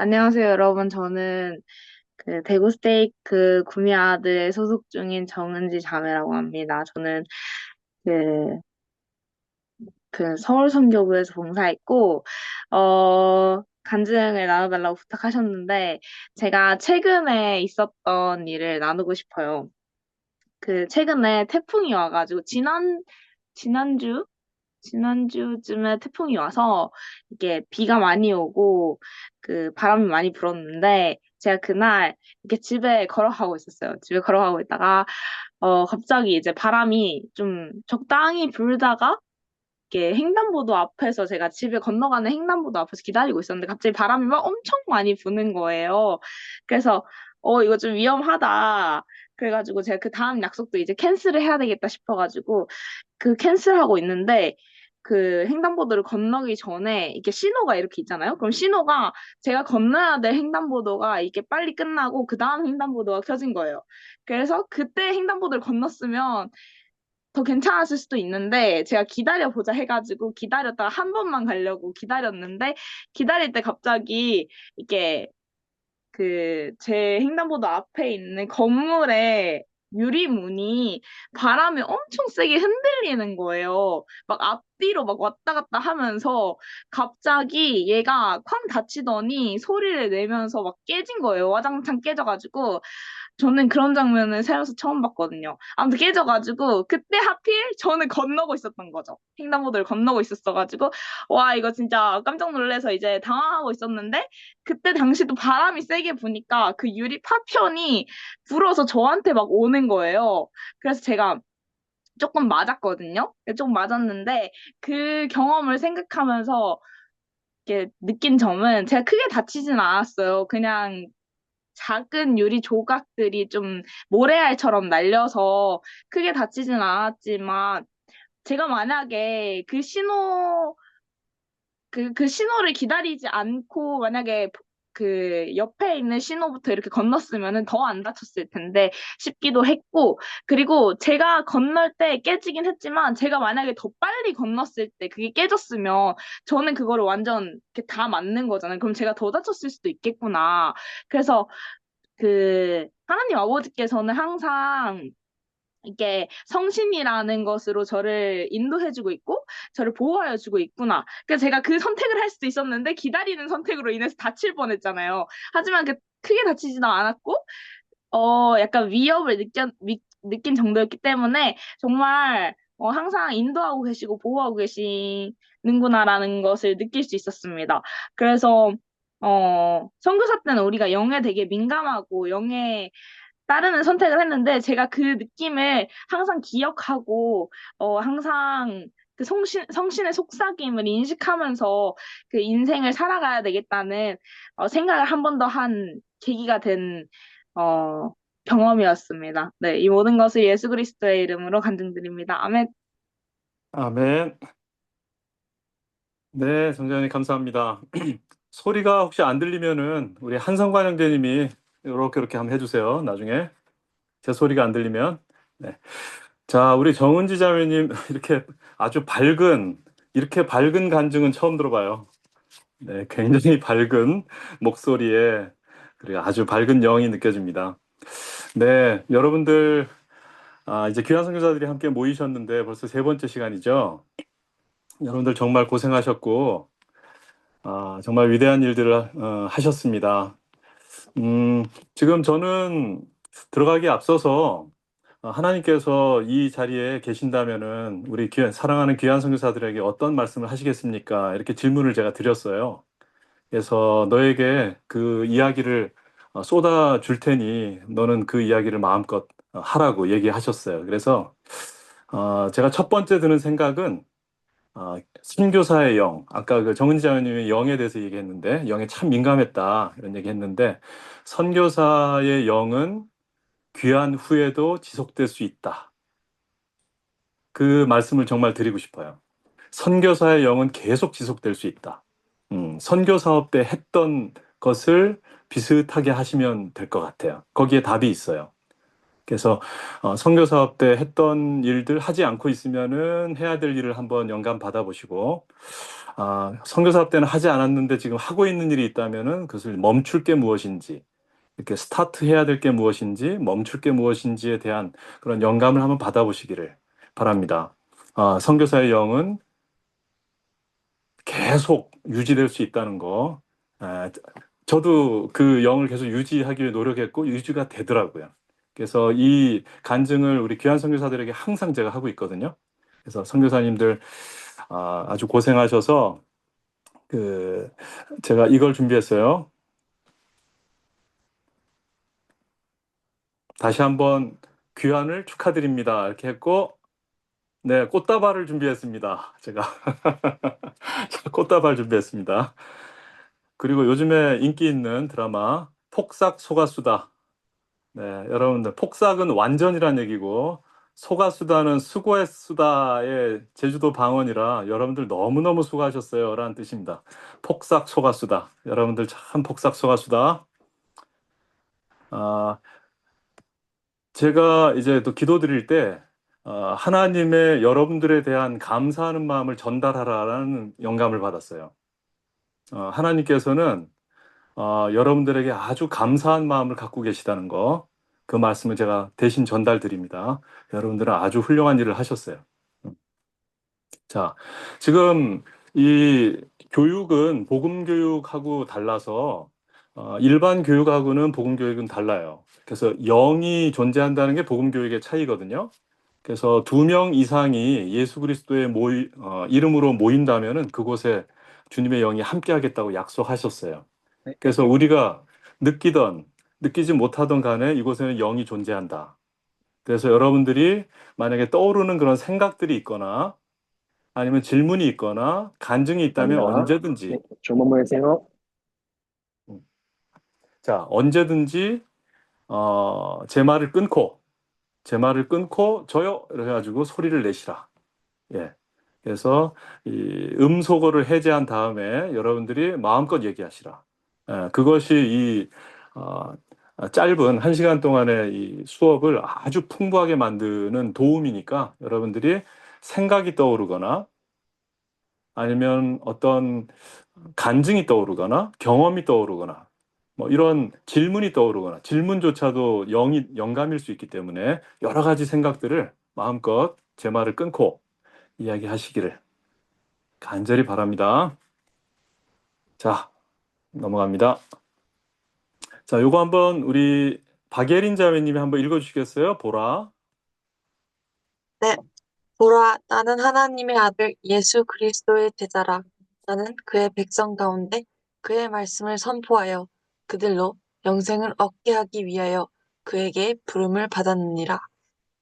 안녕하세요, 여러분. 저는 그 대구 스테이크 구미아드에 소속 중인 정은지 자매라고 합니다. 저는 그, 그 서울 선교부에서 봉사했고, 간증을 나눠달라고 부탁하셨는데, 제가 최근에 있었던 일을 나누고 싶어요. 최근에 태풍이 와가지고, 지난주? 지난주쯤에 태풍이 와서 이게 비가 많이 오고 바람이 많이 불었는데 제가 그날 이렇게 집에 걸어가고 있었어요. 집에 걸어가고 있다가 갑자기 이제 바람이 좀 적당히 불다가 이게 횡단보도 앞에서 제가 집에 건너가는 횡단보도 앞에서 기다리고 있었는데 갑자기 바람이 막 엄청 많이 부는 거예요. 그래서 이거 좀 위험하다. 그래가지고 제가 그 다음 약속도 이제 캔슬을 해야 되겠다 싶어가지고 캔슬하고 있는데 횡단보도를 건너기 전에 이렇게 신호가 이렇게 있잖아요. 그럼 신호가 제가 건너야 될 횡단보도가 이게 빨리 끝나고 그 다음 횡단보도가 켜진 거예요. 그래서 그때 횡단보도를 건넜으면 더 괜찮았을 수도 있는데 제가 기다려보자 해가지고 기다렸다가 한 번만 가려고 기다렸는데 기다릴 때 갑자기 이게 제 횡단보도 앞에 있는 건물에 유리문이 바람에 엄청 세게 흔들리는 거예요. 막 앞뒤로 막 왔다 갔다 하면서 갑자기 얘가 쾅 닫히더니 소리를 내면서 막 깨진 거예요. 와장창 깨져가지고 저는 그런 장면을 살아서 처음 봤거든요. 아무튼 깨져가지고 그때 하필 저는 건너고 있었던 거죠. 횡단보도를 건너고 있었어가지고 와 이거 진짜 깜짝 놀라서 이제 당황하고 있었는데 그때 당시도 바람이 세게 부니까 그 유리 파편이 불어서 저한테 막 오는 거예요. 그래서 제가 조금 맞았거든요. 조금 맞았는데 그 경험을 생각하면서 이렇게 느낀 점은 제가 크게 다치진 않았어요. 그냥 작은 유리 조각들이 좀 모래알처럼 날려서 크게 다치진 않았지만 제가 만약에 그 신호를 기다리지 않고 만약에 옆에 있는 신호부터 이렇게 건넜으면은 더 안 다쳤을 텐데 싶기도 했고 그리고 제가 건널 때 깨지긴 했지만 제가 만약에 더 빨리 건넜을 때 그게 깨졌으면 저는 그거를 완전 이렇게 다 맞는 거잖아요. 그럼 제가 더 다쳤을 수도 있겠구나. 그래서 하나님 아버지께서는 항상 이게 성신이라는 것으로 저를 인도해주고 있고, 저를 보호하여주고 있구나. 그래서 제가 그 선택을 할 수도 있었는데, 기다리는 선택으로 인해서 다칠 뻔했잖아요. 하지만 크게 다치지도 않았고, 약간 느낀 정도였기 때문에, 정말, 항상 인도하고 계시고, 보호하고 계시는구나라는 것을 느낄 수 있었습니다. 그래서, 선교사 때는 우리가 영에 되게 민감하고, 영에 따르는 선택을 했는데 제가 그 느낌을 항상 기억하고 항상 성신의 속삭임을 인식하면서 그 인생을 살아가야 되겠다는 생각을 한 번 더 한 계기가 된 어, 경험이었습니다. 네, 이 모든 것을 예수 그리스도의 이름으로 간증드립니다. 아멘. 아멘. 네, 정장님 감사합니다. 소리가 혹시 안 들리면은 우리 한성관 형제님이 이렇게 한번 해주세요. 나중에 제 소리가 안 들리면. 네. 자, 우리 정은지 자매님 이렇게 아주 이렇게 밝은 간증은 처음 들어봐요. 네, 굉장히 밝은 목소리에 그리고 아주 밝은 영이 느껴집니다. 네, 여러분들 이제 귀한 선교사들이 함께 모이셨는데 벌써 세 번째 시간이죠. 여러분들 정말 고생하셨고 정말 위대한 일들을 하셨습니다. 지금 저는 들어가기에 앞서서 하나님께서 이 자리에 계신다면은 우리 사랑하는 귀한 선교사들에게 어떤 말씀을 하시겠습니까? 이렇게 질문을 제가 드렸어요. 그래서 너에게 그 이야기를 쏟아 줄 테니 너는 그 이야기를 마음껏 하라고 얘기하셨어요. 그래서 제가 첫 번째 드는 생각은 선교사의 영, 아까 그 정은지 장로님이 영에 대해서 얘기했는데 영에 참 민감했다 이런 얘기했는데 선교사의 영은 귀한 후에도 지속될 수 있다. 그 말씀을 정말 드리고 싶어요. 선교사의 영은 계속 지속될 수 있다. 선교 사업 때 했던 것을 비슷하게 하시면 될 것 같아요. 거기에 답이 있어요. 그래서 선교 사업 때 했던 일들 하지 않고 있으면은 해야 될 일을 한번 영감 받아보시고, 선교 사업 때는 하지 않았는데 지금 하고 있는 일이 있다면은 그것을 멈출 게 무엇인지, 이렇게 스타트 해야 될 게 무엇인지, 멈출 게 무엇인지에 대한 그런 영감을 한번 받아보시기를 바랍니다. 선교사의 영은 계속 유지될 수 있다는 거. 아, 저도 그 영을 계속 유지하기 위해 노력했고 유지가 되더라고요. 그래서 이 간증을 우리 귀한 선교사들에게 항상 제가 하고 있거든요. 그래서 선교사님들 아주 고생하셔서 그 제가 이걸 준비했어요. 다시 한번 귀환을 축하드립니다. 이렇게 했고, 네, 꽃다발을 준비했습니다. 제가 꽃다발 준비했습니다. 그리고 요즘에 인기 있는 드라마 폭삭 소가수다. 네, 여러분들 폭삭은 완전이란 얘기고 소가수다는 수고의 수다의 제주도 방언이라 여러분들 너무너무 수고하셨어요 라는 뜻입니다. 폭삭 소가수다. 여러분들 참 폭삭 소가수다. 아, 제가 이제 또 기도 드릴 때 하나님의 여러분들에 대한 감사하는 마음을 전달하라라는 영감을 받았어요. 하나님께서는 여러분들에게 아주 감사한 마음을 갖고 계시다는 거, 그 말씀을 제가 대신 전달 드립니다. 여러분들은 아주 훌륭한 일을 하셨어요. 자, 지금 이 교육은 복음 교육하고 달라서 일반 교육하고는 복음 교육은 달라요. 그래서 영이 존재한다는 게 복음 교육의 차이거든요. 그래서 2명 이상이 예수 그리스도의 이름으로 모인다면은 그곳에 주님의 영이 함께하겠다고 약속하셨어요. 그래서 우리가 느끼던 느끼지 못하던 간에 이곳에는 영이 존재한다. 그래서 여러분들이 만약에 떠오르는 그런 생각들이 있거나 아니면 질문이 있거나 간증이 있다면 감사합니다. 언제든지 네, 주문 보내세요. 음, 언제든지 제 말을 끊고 저요 이래 가지고 소리를 내시라. 예. 그래서 이 음소거를 해제한 다음에 여러분들이 마음껏 얘기하시라. 그것이 이 어, 짧은 1시간 동안의 이 수업을 아주 풍부하게 만드는 도움이니까 여러분들이 생각이 떠오르거나 아니면 어떤 간증이 떠오르거나 경험이 떠오르거나 뭐 이런 질문이 떠오르거나 질문조차도 영감일 수 있기 때문에 여러 가지 생각들을 마음껏 제 말을 끊고 이야기하시기를 간절히 바랍니다. 자, 넘어갑니다. 자, 요거 한번 우리 박예린 자매님이 한번 읽어주시겠어요? 보라. 네, 보라, 나는 하나님의 아들 예수 그리스도의 제자라. 나는 그의 백성 가운데 그의 말씀을 선포하여 그들로 영생을 얻게 하기 위하여 그에게 부름을 받았느니라.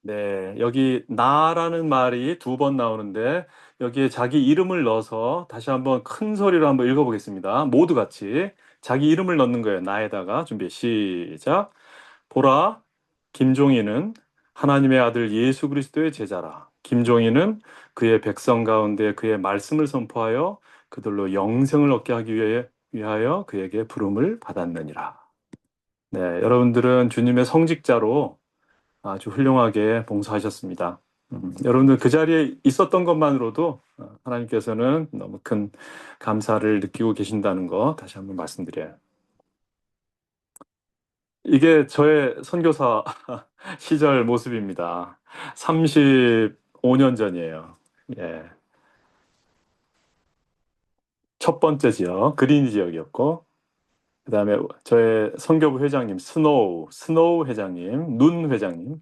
네, 여기 나라는 말이 2번 나오는데 여기에 자기 이름을 넣어서 다시 한번 큰 소리로 한번 읽어보겠습니다. 모두 같이 자기 이름을 넣는 거예요. 나에다가 준비 시작. 보라, 김종희는 하나님의 아들 예수 그리스도의 제자라. 김종희는 그의 백성 가운데 그의 말씀을 선포하여 그들로 영생을 얻게 하기 위하여 그에게 부름을 받았느니라. 네, 여러분들은 주님의 성직자로 아주 훌륭하게 봉사하셨습니다. 여러분들 그 자리에 있었던 것만으로도 하나님께서는 너무 큰 감사를 느끼고 계신다는 거 다시 한번 말씀드려요. 이게 저의 선교사 시절 모습입니다. 35년 전이에요. 예. 첫 번째 지역, 그린 지역이었고, 그 다음에 저의 선교부 회장님, 스노우 회장님, 눈 회장님,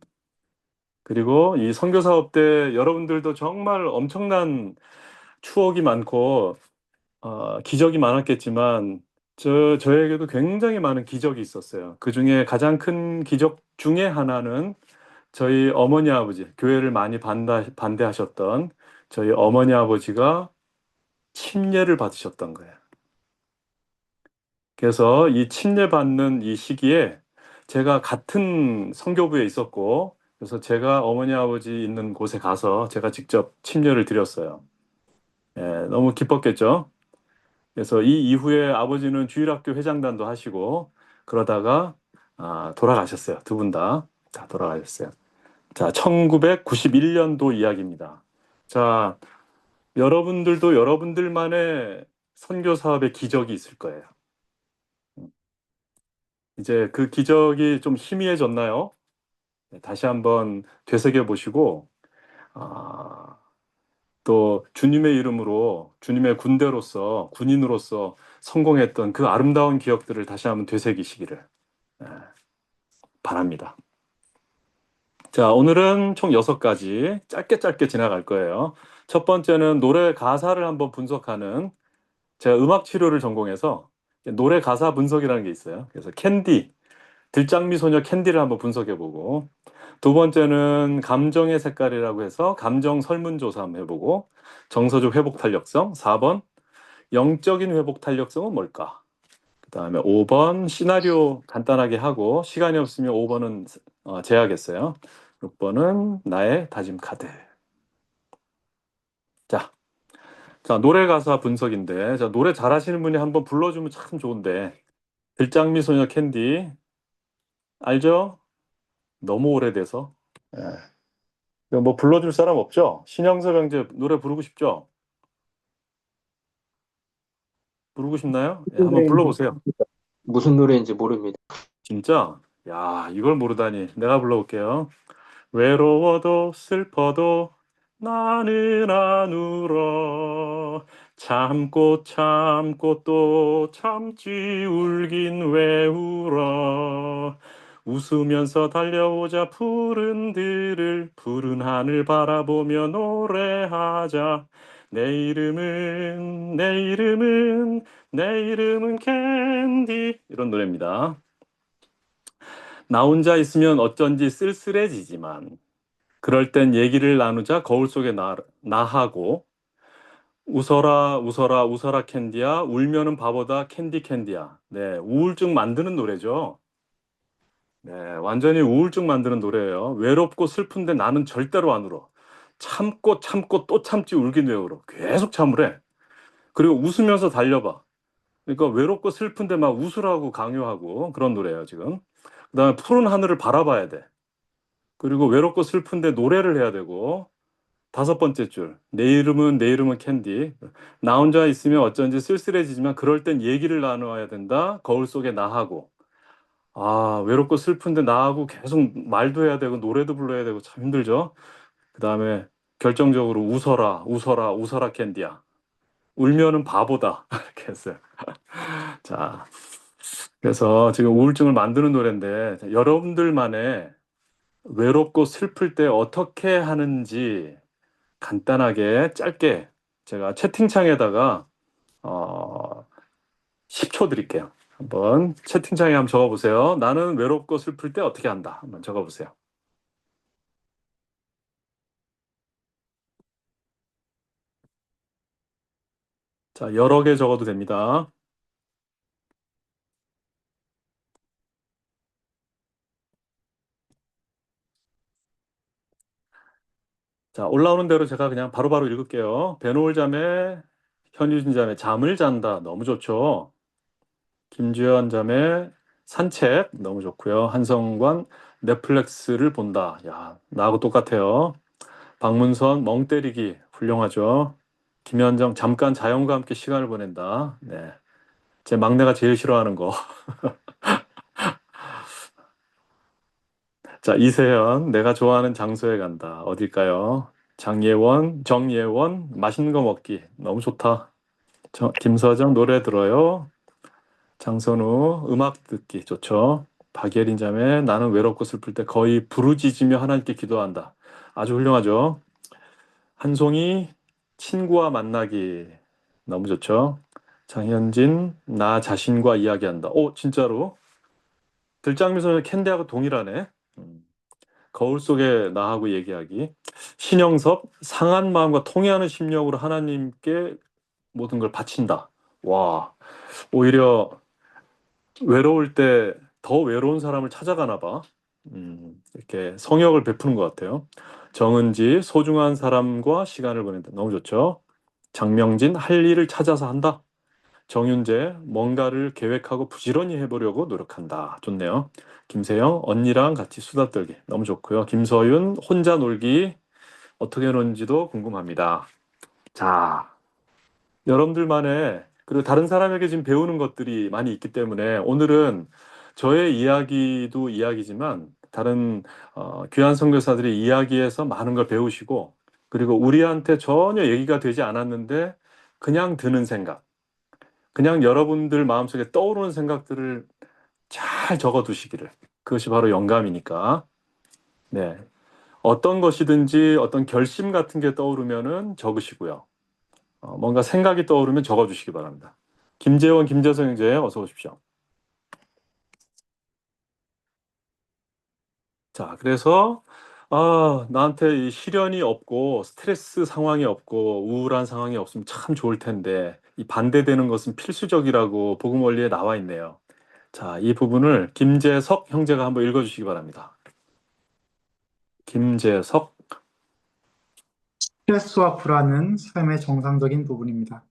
그리고 이 선교 사업 때 여러분들도 정말 엄청난 추억이 많고 기적이 많았겠지만 저에게도 굉장히 많은 기적이 있었어요. 그 중에 가장 큰 기적 중에 하나는 저희 어머니 아버지, 교회를 많이 반대하셨던 저희 어머니 아버지가 침례를 받으셨던 거예요. 그래서 이 침례 받는 이 시기에 제가 같은 선교부에 있었고, 그래서 제가 어머니 아버지 있는 곳에 가서 제가 직접 침례를 드렸어요. 예, 너무 기뻤겠죠? 그래서 이 이후에 아버지는 주일학교 회장단도 하시고 그러다가 돌아가셨어요. 2분 다. 자, 돌아가셨어요. 자, 1991년도 이야기입니다. 자, 여러분들도 여러분들만의 선교 사업의 기적이 있을 거예요. 이제 그 기적이 좀 희미해졌나요? 네, 다시 한번 되새겨 보시고, 아, 또 주님의 이름으로 주님의 군대로서 군인으로서 성공했던 그 아름다운 기억들을 다시 한번 되새기시기를 바랍니다. 자, 오늘은 총 6가지 짧게 지나갈 거예요. 첫 번째는 노래 가사를 한번 분석하는, 제가 음악 치료를 전공해서 노래 가사 분석이라는 게 있어요. 그래서 캔디, 들장미 소녀 캔디를 한번 분석해보고, 두 번째는 감정의 색깔이라고 해서 감정 설문조사 한번 해보고, 정서적 회복 탄력성, 4번 영적인 회복 탄력성은 뭘까? 그 다음에 5번 시나리오 간단하게 하고, 시간이 없으면 5번은 제하겠어요. 6번은 나의 다짐 카드. 자, 자, 노래 가사 분석인데, 자, 노래 잘하시는 분이 한번 불러주면 참 좋은데, 들장미 소녀 캔디 알죠? 너무 오래돼서. 예. 이거 뭐 불러줄 사람 없죠? 신영석 형제 노래 부르고 싶죠? 부르고 싶나요? 예, 한번 불러보세요. 무슨 노래인지 모릅니다. 진짜? 야, 이걸 모르다니. 내가 불러볼게요. 외로워도 슬퍼도 나는 안 울어. 참고 참고 또 참지 울긴 왜 울어. 웃으면서 달려오자 푸른 들을 푸른 하늘 바라보며 노래하자. 내 이름은 캔디. 이런 노래입니다. 나 혼자 있으면 어쩐지 쓸쓸해지지만 그럴 땐 얘기를 나누자 거울 속에 나하고 웃어라 웃어라 웃어라 캔디야 울면은 바보다 캔디 캔디야. 네, 우울증 만드는 노래죠. 네, 완전히 우울증 만드는 노래예요. 외롭고 슬픈데 나는 절대로 안 울어. 참고 참고 또 참지 울긴 왜 울어. 계속 참으래. 그리고 웃으면서 달려봐. 그러니까 외롭고 슬픈데 막 웃으라고 강요하고 그런 노래예요 지금. 그다음에 푸른 하늘을 바라봐야 돼. 그리고 외롭고 슬픈데 노래를 해야 되고, 5번째 줄, 내 이름은 캔디. 나 혼자 있으면 어쩐지 쓸쓸해지지만 그럴 땐 얘기를 나누어야 된다. 거울 속에 나하고. 아, 외롭고 슬픈데 나하고 계속 말도 해야 되고 노래도 불러야 되고 참 힘들죠. 그 다음에 결정적으로 웃어라 웃어라 웃어라 캔디야. 울면은 바보다. 이렇게 했어요. 자, 그래서 지금 우울증을 만드는 노래인데, 여러분들만의 외롭고 슬플 때 어떻게 하는지 간단하게 짧게 제가 채팅창에다가 10초 드릴게요. 한번 채팅창에 한번 적어보세요. 나는 외롭고 슬플 때 어떻게 한다. 한번 적어보세요. 자, 여러 개 적어도 됩니다. 자, 올라오는 대로 제가 그냥 바로바로 읽을게요. 배노을 자매, 현유진 자매, 잠을 잔다. 너무 좋죠. 김주현 자매, 산책. 너무 좋고요. 한성관, 넷플릭스를 본다. 야, 나하고 똑같아요. 박문선, 멍 때리기. 훌륭하죠. 김현정, 잠깐 자연과 함께 시간을 보낸다. 네. 제 막내가 제일 싫어하는 거. 자, 이세현, 내가 좋아하는 장소에 간다. 어딜까요? 정예원, 맛있는 거 먹기. 너무 좋다. 김서정, 노래 들어요. 장선우, 음악 듣기. 좋죠. 박예린 자매, 나는 외롭고 슬플 때 거의 부르짖으며 하나님께 기도한다. 아주 훌륭하죠. 한송이, 친구와 만나기. 너무 좋죠. 장현진, 나 자신과 이야기한다. 오, 진짜로. 들장미소년 캔디하고 동일하네. 거울 속에 나하고 얘기하기. 신영섭, 상한 마음과 통해하는 심령으로 하나님께 모든 걸 바친다. 와, 오히려 외로울 때 더 외로운 사람을 찾아가나 봐. 이렇게 성역을 베푸는 것 같아요. 정은지, 소중한 사람과 시간을 보낸다. 너무 좋죠. 장명진, 할 일을 찾아서 한다. 정윤재, 뭔가를 계획하고 부지런히 해보려고 노력한다. 좋네요. 김세영, 언니랑 같이 수다 떨기. 너무 좋고요. 김서윤, 혼자 놀기. 어떻게 노는지도 궁금합니다. 자, 여러분들만의 그리고 다른 사람에게 지금 배우는 것들이 많이 있기 때문에 오늘은 저의 이야기도 이야기지만 다른 귀한 선교사들의 이야기에서 많은 걸 배우시고 그리고 우리한테 전혀 얘기가 되지 않았는데 그냥 드는 생각, 그냥 여러분들 마음속에 떠오르는 생각들을 잘 적어 두시기를. 그것이 바로 영감이니까. 네. 어떤 것이든지 어떤 결심 같은 게 떠오르면은 적으시고요. 뭔가 생각이 떠오르면 적어주시기 바랍니다. 김재원, 김재성 형제 어서 오십시오. 자, 그래서 나한테 이 시련이 없고 스트레스 상황이 없고 우울한 상황이 없으면 참 좋을 텐데 이 반대되는 것은 필수적이라고 복음 원리에 나와 있네요. 자, 이 부분을 김재석 형제가 한번 읽어주시기 바랍니다. 김재석. 스트레스와 불안은 삶의 정상적인 부분입니다.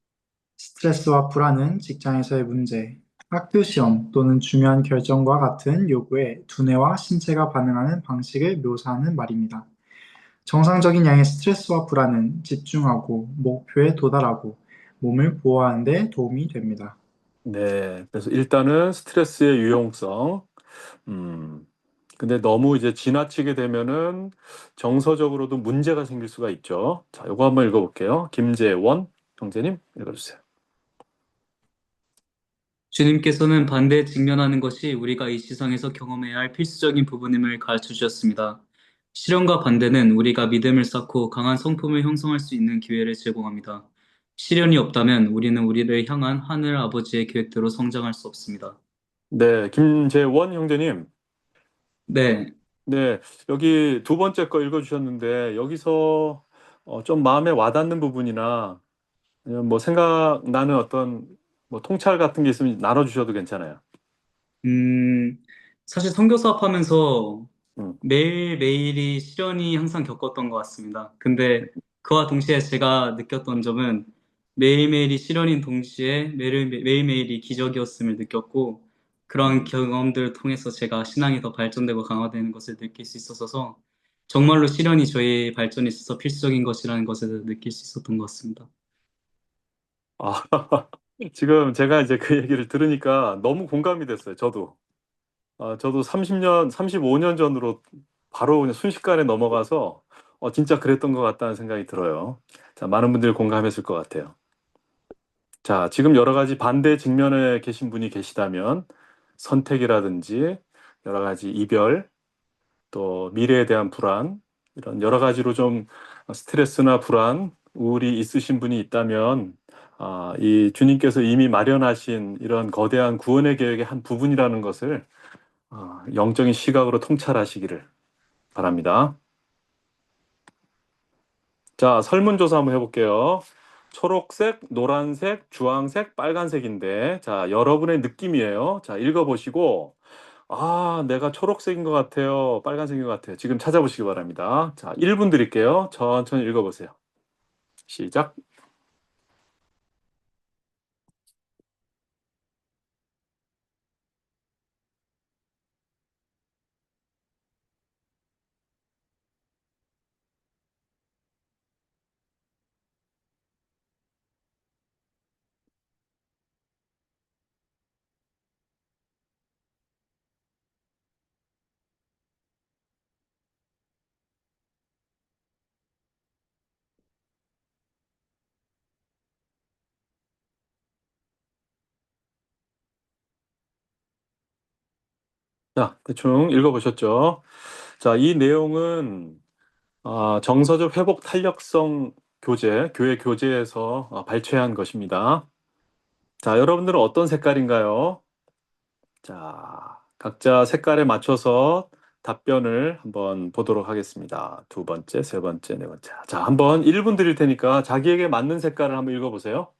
스트레스와 불안은 직장에서의 문제, 학교 시험 또는 중요한 결정과 같은 요구에 두뇌와 신체가 반응하는 방식을 묘사하는 말입니다. 정상적인 양의 스트레스와 불안은 집중하고 목표에 도달하고 몸을 보호하는 데 도움이 됩니다. 네, 그래서 일단은 스트레스의 유용성. 근데 너무 이제 지나치게 되면은 정서적으로도 문제가 생길 수가 있죠. 자, 요거 한번 읽어볼게요. 김재원 형제님 읽어주세요. 주님께서는 반대에 직면하는 것이 우리가 이 세상에서 경험해야 할 필수적인 부분임을 가르쳐 주셨습니다. 시련과 반대는 우리가 믿음을 쌓고 강한 성품을 형성할 수 있는 기회를 제공합니다. 시련이 없다면 우리는 우리를 향한 하늘 아버지의 계획대로 성장할 수 없습니다. 네, 김재원 형제님. 네, 네, 여기 두 번째 거 읽어주셨는데 여기서 좀 마음에 와닿는 부분이나 아니면 뭐 생각나는 어떤 뭐 통찰 같은 게 있으면 나눠주셔도 괜찮아요. 음, 사실 선교 사업하면서 음, 매일매일이 시련이 항상 겪었던 것 같습니다. 근데 그와 동시에 제가 느꼈던 점은 매일매일이 시련인 동시에 매일매일이 기적이었음을 느꼈고 그러한 음. 경험들을 통해서 제가 신앙이 더 발전되고 강화되는 것을 느낄 수 있어서 정말로 시련이 저희 발전에 있어서 필수적인 것이라는 것을 느낄 수 있었던 것 같습니다. 아, 지금 제가 이제 그 얘기를 들으니까 너무 공감이 됐어요. 저도 30년, 35년 전으로 바로 그냥 순식간에 넘어가서 진짜 그랬던 것 같다는 생각이 들어요. 자, 많은 분들이 공감했을 것 같아요. 자, 지금 여러 가지 반대 직면에 계신 분이 계시다면 선택이라든지 여러 가지 이별, 또 미래에 대한 불안, 이런 여러 가지로 좀 스트레스나 불안, 우울이 있으신 분이 있다면 이 주님께서 이미 마련하신 이런 거대한 구원의 계획의 한 부분이라는 것을 영적인 시각으로 통찰하시기를 바랍니다. 자, 설문조사 한번 해볼게요. 초록색, 노란색, 주황색, 빨간색인데, 자, 여러분의 느낌이에요. 자, 읽어보시고, 내가 초록색인 것 같아요. 빨간색인 것 같아요. 지금 찾아보시기 바랍니다. 자, 1분 드릴게요. 천천히 읽어보세요. 시작. 자, 대충 읽어보셨죠? 자, 이 내용은 정서적 회복 탄력성 교재, 교회 교재에서 발췌한 것입니다. 자, 여러분들은 어떤 색깔인가요? 자, 각자 색깔에 맞춰서 답변을 한번 보도록 하겠습니다. 두 번째, 세 번째, 네 번째. 자, 한번 1분 드릴 테니까 자기에게 맞는 색깔을 한번 읽어보세요.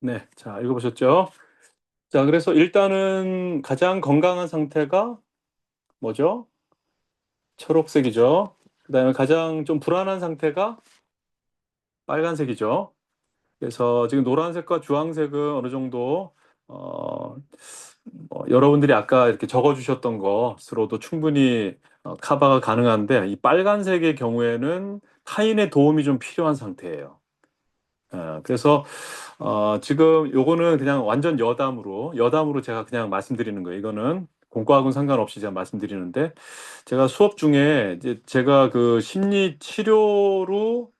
네, 자, 읽어보셨죠? 자, 그래서 일단은 가장 건강한 상태가 뭐죠? 초록색이죠. 그다음에 가장 좀 불안한 상태가 빨간색이죠. 그래서 지금 노란색과 주황색은 어느 정도 어, 여러분들이 아까 이렇게 적어주셨던 것으로도 충분히 커버가 가능한데 이 빨간색의 경우에는 타인의 도움이 좀 필요한 상태예요. 그래서 지금 요거는 그냥 완전 여담으로 제가 그냥 말씀드리는 거예요. 이거는 공과학은 상관없이 제가 말씀드리는데 제가 수업 중에 이제 제가 그 심리 치료로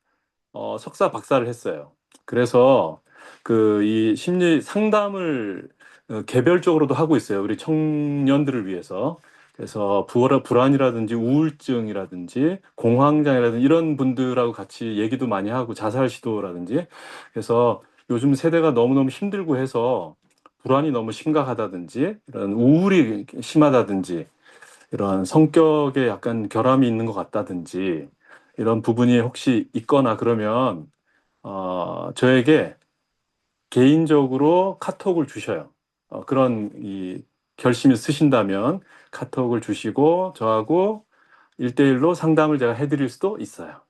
석사 박사를 했어요. 그래서 그 이 심리 상담을 개별적으로도 하고 있어요. 우리 청년들을 위해서. 그래서 불안이라든지 우울증이라든지 공황장애라든지 이런 분들하고 같이 얘기도 많이 하고 자살 시도라든지 그래서 요즘 세대가 너무너무 힘들고 해서 불안이 너무 심각하다든지 이런 우울이 심하다든지 이런 성격에 약간 결함이 있는 것 같다든지 이런 부분이 혹시 있거나 그러면 저에게 개인적으로 카톡을 주셔요. 그런 이 결심이 쓰신다면 카톡을 주시고 저하고 1대1로 상담을 제가 해드릴 수도 있어요.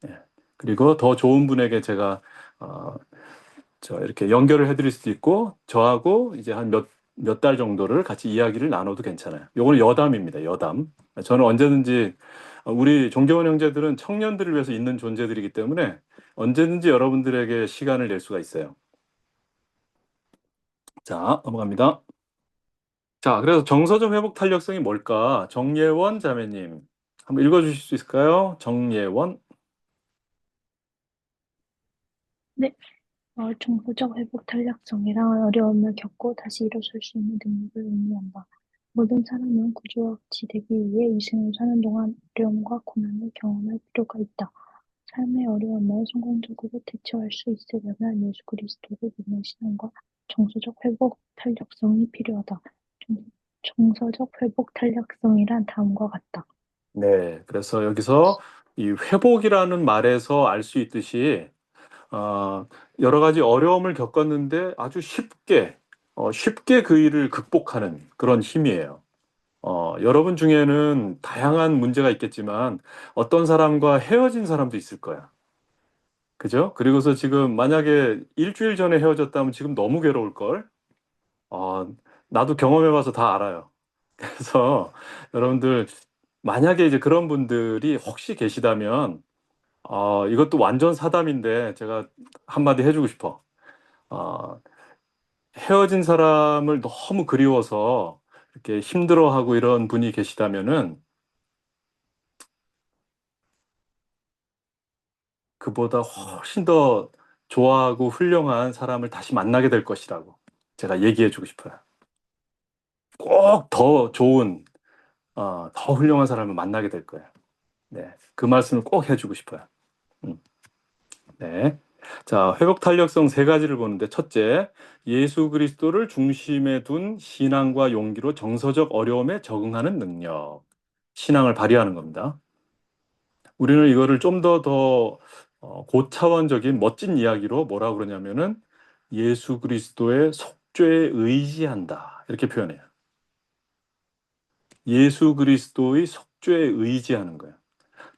예. 그리고 더 좋은 분에게 제가 어, 이렇게 연결을 해드릴 수도 있고 저하고 이제 한 몇 달 정도를 같이 이야기를 나눠도 괜찮아요. 요거는 여담입니다. 여담. 저는 언제든지 우리 종교원 형제들은 청년들을 위해서 있는 존재들이기 때문에 언제든지 여러분들에게 시간을 낼 수가 있어요. 자, 넘어갑니다. 자, 그래서 정서적 회복 탄력성이 뭘까? 정예원 자매님, 한번 읽어주실 수 있을까요? 정예원. 네, 정서적 회복 탄력성이란 어려움을 겪고 다시 일어설 수 있는 능력을 의미한다. 모든 사람은 구조와 같이 되기 위해 이 생을 사는 동안 어려움과 고난을 경험할 필요가 있다. 삶의 어려움을 성공적으로 대처할 수 있으려면 예수 그리스도를 믿는 신앙과 정서적 회복 탄력성이 필요하다. 정서적 회복 탄력성이란 다음과 같다. 네, 그래서 여기서 이 회복이라는 말에서 알 수 있듯이 어, 여러 가지 어려움을 겪었는데 아주 쉽게 그 일을 극복하는 그런 힘이에요. 여러분 중에는 다양한 문제가 있겠지만 어떤 사람과 헤어진 사람도 있을 거야. 그죠? 그리고서 지금 만약에 일주일 전에 헤어졌다면 지금 너무 괴로울 걸. 어, 나도 경험해봐서 다 알아요. 그래서 여러분들 만약에 이제 그런 분들이 혹시 계시다면 이것도 완전 사담인데 제가 한마디 해주고 싶어. 어, 헤어진 사람을 너무 그리워서 이렇게 힘들어하고 이런 분이 계시다면은 그보다 훨씬 더 좋아하고 훌륭한 사람을 다시 만나게 될 것이라고 제가 얘기해주고 싶어요. 꼭 더 좋은, 더 훌륭한 사람을 만나게 될 거예요. 네, 그 말씀을 꼭 해주고 싶어요. 음, 네. 자, 회복 탄력성 세 가지를 보는데 첫째, 예수 그리스도를 중심에 둔 신앙과 용기로 정서적 어려움에 적응하는 능력. 신앙을 발휘하는 겁니다. 우리는 이거를 좀 더 고차원적인 멋진 이야기로 뭐라고 그러냐면은 예수 그리스도의 속죄에 의지한다. 이렇게 표현해요. 예수 그리스도의 속죄에 의지하는 거예요.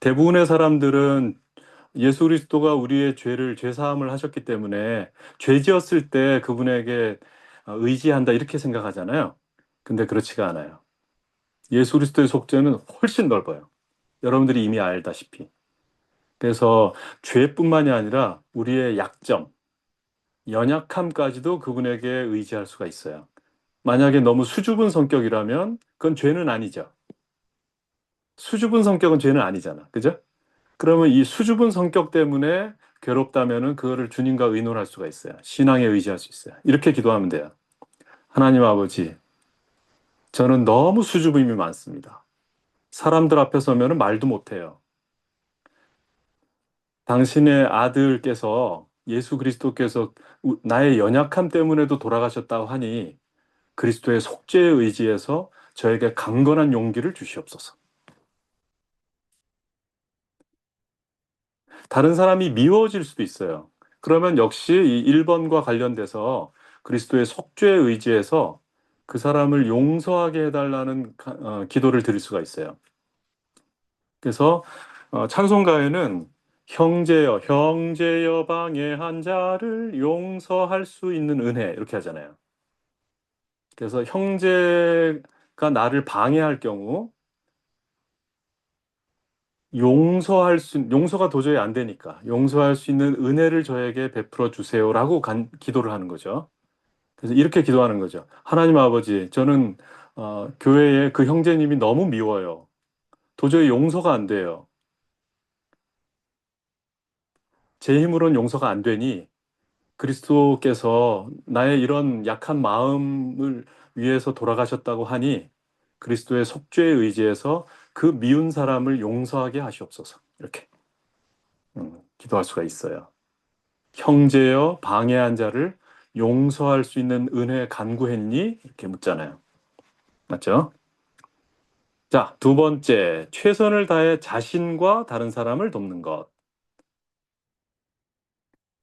대부분의 사람들은 예수 그리스도가 우리의 죄 사함을 하셨기 때문에 죄 지었을 때 그분에게 의지한다 이렇게 생각하잖아요. 근데 그렇지가 않아요. 예수 그리스도의 속죄는 훨씬 넓어요. 여러분들이 이미 알다시피. 그래서 죄뿐만이 아니라 우리의 약점, 연약함까지도 그분에게 의지할 수가 있어요. 만약에 너무 수줍은 성격이라면 그건 죄는 아니죠. 수줍은 성격은 죄는 아니잖아. 그죠? 그러면 이 수줍은 성격 때문에 괴롭다면은 그거를 주님과 의논할 수가 있어요. 신앙에 의지할 수 있어요. 이렇게 기도하면 돼요. 하나님 아버지, 저는 너무 수줍음이 많습니다. 사람들 앞에 서면은 말도 못해요. 당신의 아들께서 예수 그리스도께서 나의 연약함 때문에도 돌아가셨다고 하니 그리스도의 속죄에 의지해서 저에게 강건한 용기를 주시옵소서. 다른 사람이 미워질 수도 있어요. 그러면 역시 이 1번과 관련돼서 그리스도의 속죄에 의지해서 그 사람을 용서하게 해달라는 기도를 드릴 수가 있어요. 그래서 찬송가에는 형제여 방해한 자를 용서할 수 있는 은혜 이렇게 하잖아요. 그래서 형제가 나를 방해할 경우 용서가 도저히 안 되니까 용서할 수 있는 은혜를 저에게 베풀어 주세요라고 기도를 하는 거죠. 그래서 이렇게 기도하는 거죠. 하나님 아버지, 저는 교회에 그 형제님이 너무 미워요. 도저히 용서가 안 돼요. 제 힘으로는 용서가 안 되니 그리스도께서 나의 이런 약한 마음을 위해서 돌아가셨다고 하니 그리스도의 속죄에 의지해서 그 미운 사람을 용서하게 하시옵소서. 이렇게 기도할 수가 있어요. 형제여 방해한 자를 용서할 수 있는 은혜 간구했니? 이렇게 묻잖아요. 맞죠? 자, 두 번째, 최선을 다해 자신과 다른 사람을 돕는 것.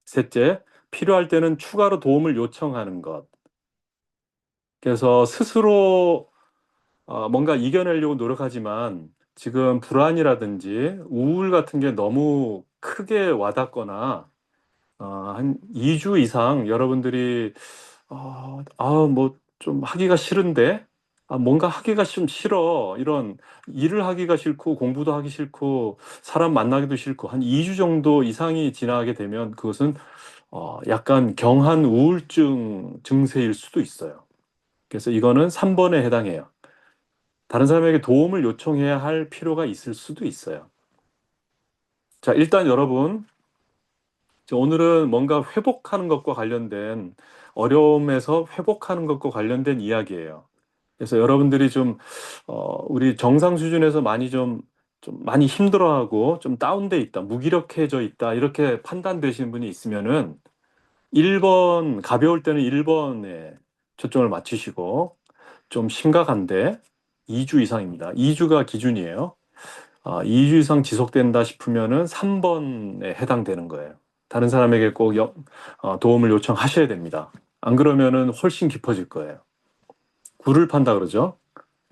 셋째, 필요할 때는 추가로 도움을 요청하는 것. 그래서 스스로 뭔가 이겨내려고 노력하지만 지금 불안이라든지 우울 같은 게 너무 크게 와닿거나 한 2주 이상 여러분들이 뭐 좀 하기가 싫은데 뭔가 하기가 좀 싫어 이런 일을 하기가 싫고 공부도 하기 싫고 사람 만나기도 싫고 한 2주 정도 이상이 지나게 되면 그것은 약간 경한 우울증 증세일 수도 있어요. 그래서 이거는 3번에 해당해요. 다른 사람에게 도움을 요청해야 할 필요가 있을 수도 있어요. 자, 일단 여러분, 오늘은 뭔가 회복하는 것과 관련된 어려움에서 회복하는 것과 관련된 이야기예요. 그래서 여러분들이 좀 우리 정상 수준에서 많이 힘들어하고 좀 다운돼 있다, 무기력해져 있다 이렇게 판단되시는 분이 있으면은 1번 가벼울 때는 1번에 초점을 맞추시고 좀 심각한데 2주 이상입니다. 2주가 기준이에요. 2주 이상 지속된다 싶으면은 3번에 해당되는 거예요. 다른 사람에게 꼭 도움을 요청하셔야 됩니다. 안 그러면은 훨씬 깊어질 거예요. 굴을 판다 그러죠?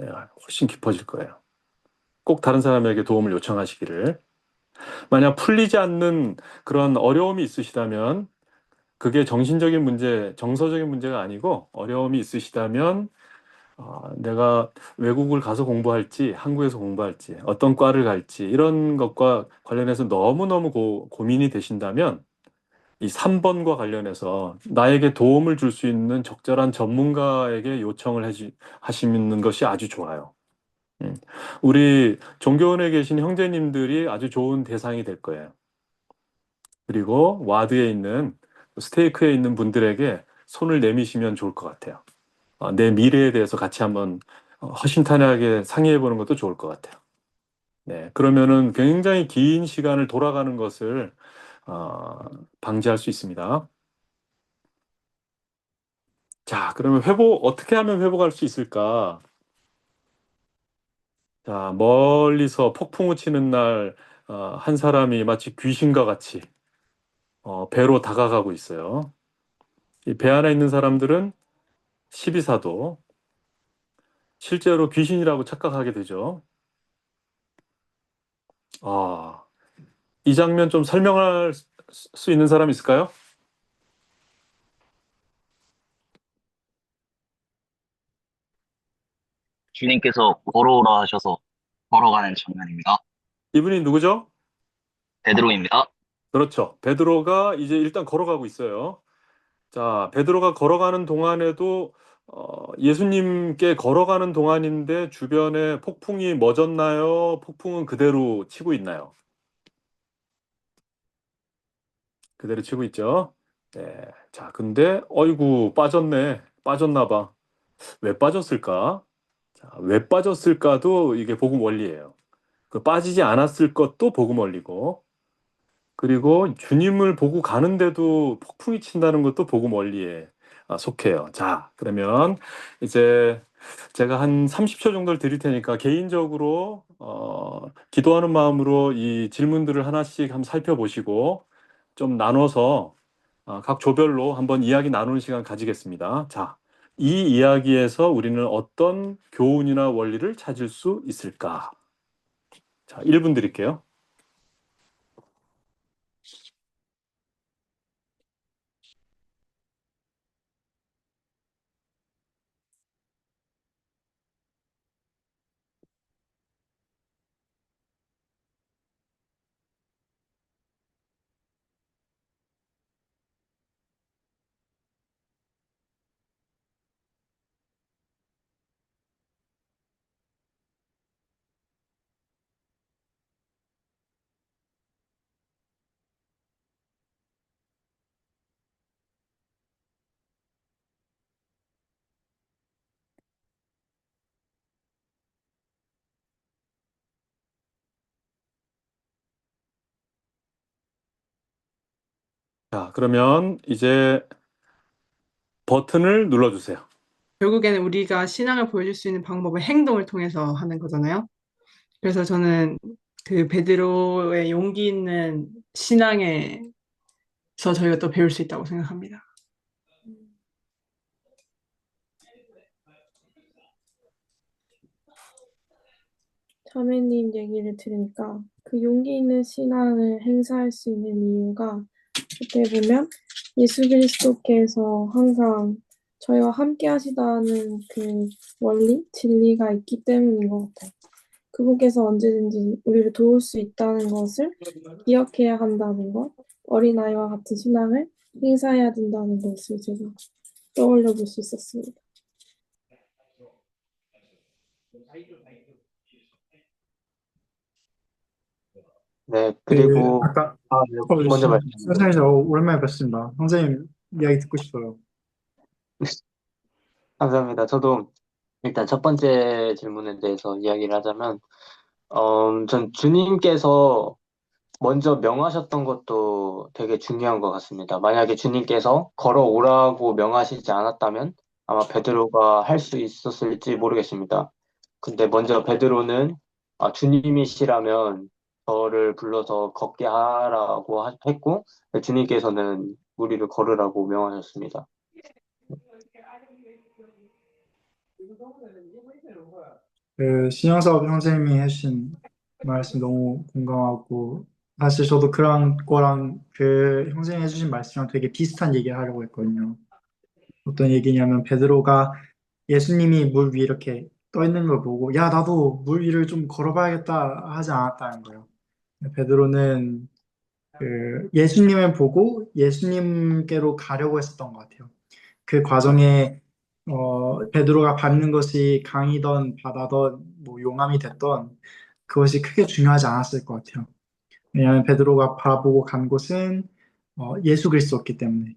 예, 훨씬 깊어질 거예요. 꼭 다른 사람에게 도움을 요청하시기를. 만약 풀리지 않는 그런 어려움이 있으시다면 그게 정신적인 문제, 정서적인 문제가 아니고 어려움이 있으시다면 내가 외국을 가서 공부할지 한국에서 공부할지 어떤 과를 갈지 이런 것과 관련해서 너무너무 고민이 되신다면 이 3번과 관련해서 나에게 도움을 줄 수 있는 적절한 전문가에게 요청을 하시는 것이 아주 좋아요. 우리 종교원에 계신 형제님들이 아주 좋은 대상이 될 거예요. 그리고 와드에 있는 스테이크에 있는 분들에게 손을 내미시면 좋을 것 같아요. 내 미래에 대해서 같이 한번 허심탄회하게 상의해 보는 것도 좋을 것 같아요. 네, 그러면은 굉장히 긴 시간을 돌아가는 것을 방지할 수 있습니다. 자, 그러면 어떻게 하면 회복할 수 있을까? 자, 멀리서 폭풍우 치는 날, 한 사람이 마치 귀신과 같이 배로 다가가고 있어요. 이 배 안에 있는 사람들은 12사도, 실제로 귀신이라고 착각하게 되죠. 이 장면 좀 설명할 수 있는 사람 있을까요? 주님께서 걸어오라 하셔서 걸어가는 장면입니다. 이분이 누구죠? 베드로입니다. 그렇죠. 베드로가 이제 일단 걸어가고 있어요. 자, 베드로가 걸어가는 동안에도 예수님께 걸어가는 동안인데 주변에 폭풍이 멎었나요? 폭풍은 그대로 치고 있나요? 그대로 치고 있죠. 네. 자, 근데 어이구 빠졌네. 빠졌나 봐. 왜 빠졌을까? 자, 왜 빠졌을까도 이게 복음 원리예요. 그 빠지지 않았을 것도 복음 원리고 그리고 주님을 보고 가는데도 폭풍이 친다는 것도 복음 원리에 속해요. 자, 그러면 이제 제가 한 30초 정도를 드릴 테니까 개인적으로 기도하는 마음으로 이 질문들을 하나씩 한번 살펴보시고 좀 나눠서 각 조별로 한번 이야기 나누는 시간 가지겠습니다. 자, 이 이야기에서 우리는 어떤 교훈이나 원리를 찾을 수 있을까? 자, 1분 드릴게요. 자, 그러면 이제 버튼을 눌러주세요. 결국에는 우리가 신앙을 보여줄 수 있는 방법은 행동을 통해서 하는 거잖아요. 그래서 저는 그 베드로의 용기 있는 신앙에서 저희가 또 배울 수 있다고 생각합니다. 자매님 얘기를 들으니까 그 용기 있는 신앙을 행사할 수 있는 이유가 어떻게 보면 예수 그리스도께서 항상 저희와 함께 하시다는 그 원리, 진리가 있기 때문인 것 같아요. 그분께서 언제든지 우리를 도울 수 있다는 것을 기억해야 한다는 것, 어린아이와 같은 신앙을 행사해야 된다는 것을 제가 떠올려 볼 수 있었습니다. 네, 그리고 아까 네, 먼저 말씀드릴게요. 선생님 오랜만에 뵙습니다. 선생님 이야기 듣고 싶어요. 감사합니다. 저도 일단 첫 번째 질문에 대해서 이야기를 하자면, 전 주님께서 먼저 명하셨던 것도 되게 중요한 것 같습니다. 만약에 주님께서 걸어오라고 명하시지 않았다면 아마 베드로가 할 수 있었을지 모르겠습니다. 근데 먼저 베드로는 주님이시라면 저를 불러서 걷게 하라고 했고, 주님께서는 우리를 걸으라고 명하셨습니다. 그 신영섭 선생님이 해주신 말씀 너무 공감하고 사실 저도 그런 거랑 그 형생이 해주신 말씀이랑 되게 비슷한 얘기를 하려고 했거든요. 어떤 얘기냐면 베드로가 예수님이 물 위에 이렇게 떠 있는 걸 보고 야 나도 물 위를 좀 걸어봐야겠다 하지 않았다는 거예요. 베드로는 그 예수님을 보고 예수님께로 가려고 했었던 것 같아요. 그 과정에 베드로가 밟는 것이 강이던 바다던 뭐 용암이 됐던 그것이 크게 중요하지 않았을 것 같아요. 왜냐하면 베드로가 바라보고 간 곳은 예수 그리스도였기 때문에.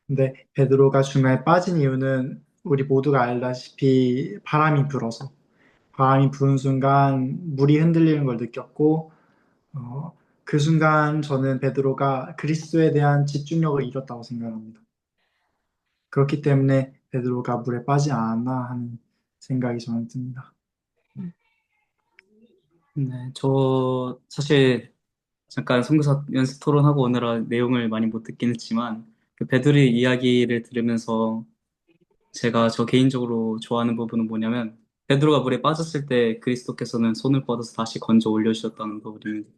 근데 베드로가 중간에 빠진 이유는 우리 모두가 알다시피 바람이 부는 순간 물이 흔들리는 걸 느꼈고 그 순간 저는 베드로가 그리스도에 대한 집중력을 잃었다고 생각합니다. 그렇기 때문에 베드로가 물에 빠지지 않았나 하는 생각이 저는 듭니다. 네, 저 사실 잠깐 선교사 연습 토론하고 오느라 내용을 많이 못 듣긴 했지만 그 베드로의 이야기를 들으면서 제가 저 개인적으로 좋아하는 부분은 뭐냐면 베드로가 물에 빠졌을 때 그리스도께서는 손을 뻗어서 다시 건져 올려주셨다는 부분입니다.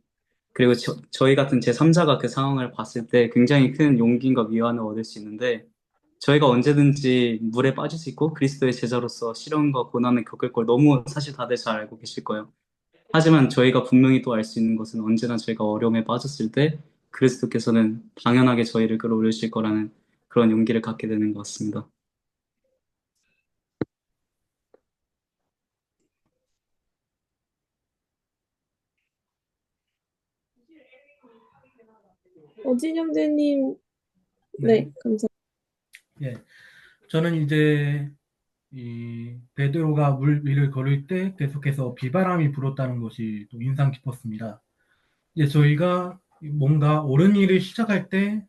그리고 저희 같은 제3자가 그 상황을 봤을 때 굉장히 큰 용기와 위안을 얻을 수 있는데 저희가 언제든지 물에 빠질 수 있고 그리스도의 제자로서 시련과 고난을 겪을 걸 너무 사실 다들 잘 알고 계실 거예요. 하지만 저희가 분명히 또 알 수 있는 것은 언제나 저희가 어려움에 빠졌을 때 그리스도께서는 당연하게 저희를 끌어올리실 거라는 그런 용기를 갖게 되는 것 같습니다. 어진 형제님, 네, 감사합니다. 예, 저는 이제 이 베드로가 물 위를 걸을 때 계속해서 비바람이 불었다는 것이 또 인상 깊었습니다. 이제 저희가 뭔가 옳은 일을 시작할 때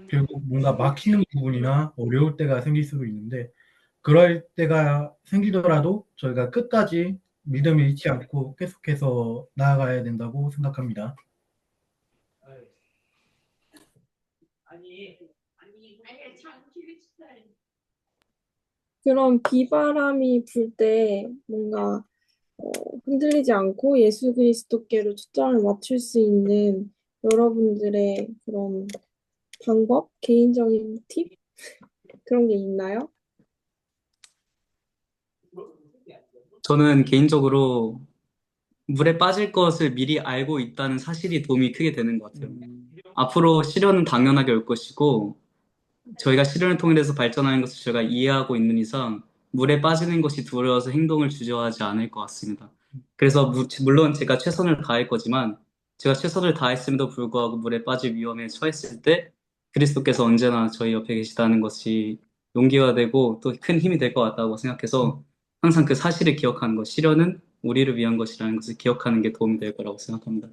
결국 뭔가 막히는 부분이나 어려울 때가 생길 수도 있는데 그럴 때가 생기더라도 저희가 끝까지 믿음을 잃지 않고 계속해서 나아가야 된다고 생각합니다. 그런 비바람이 불 때 뭔가 흔들리지 않고 예수 그리스도께로 초점을 맞출 수 있는 여러분들의 그런 방법, 개인적인 팁? 그런 게 있나요? 저는 개인적으로 물에 빠질 것을 미리 알고 있다는 사실이 도움이 크게 되는 것 같아요. 앞으로 시련은 당연하게 올 것이고, 저희가 시련을 통해서 발전하는 것을 제가 이해하고 있는 이상, 물에 빠지는 것이 두려워서 행동을 주저하지 않을 것 같습니다. 그래서 물론 제가 최선을 다할 거지만, 제가 최선을 다했음에도 불구하고 물에 빠질 위험에 처했을 때, 그리스도께서 언제나 저희 옆에 계시다는 것이 용기가 되고 또 큰 힘이 될 것 같다고 생각해서, 항상 그 사실을 기억하는 것, 시련은 우리를 위한 것이라는 것을 기억하는 게 도움이 될 거라고 생각합니다.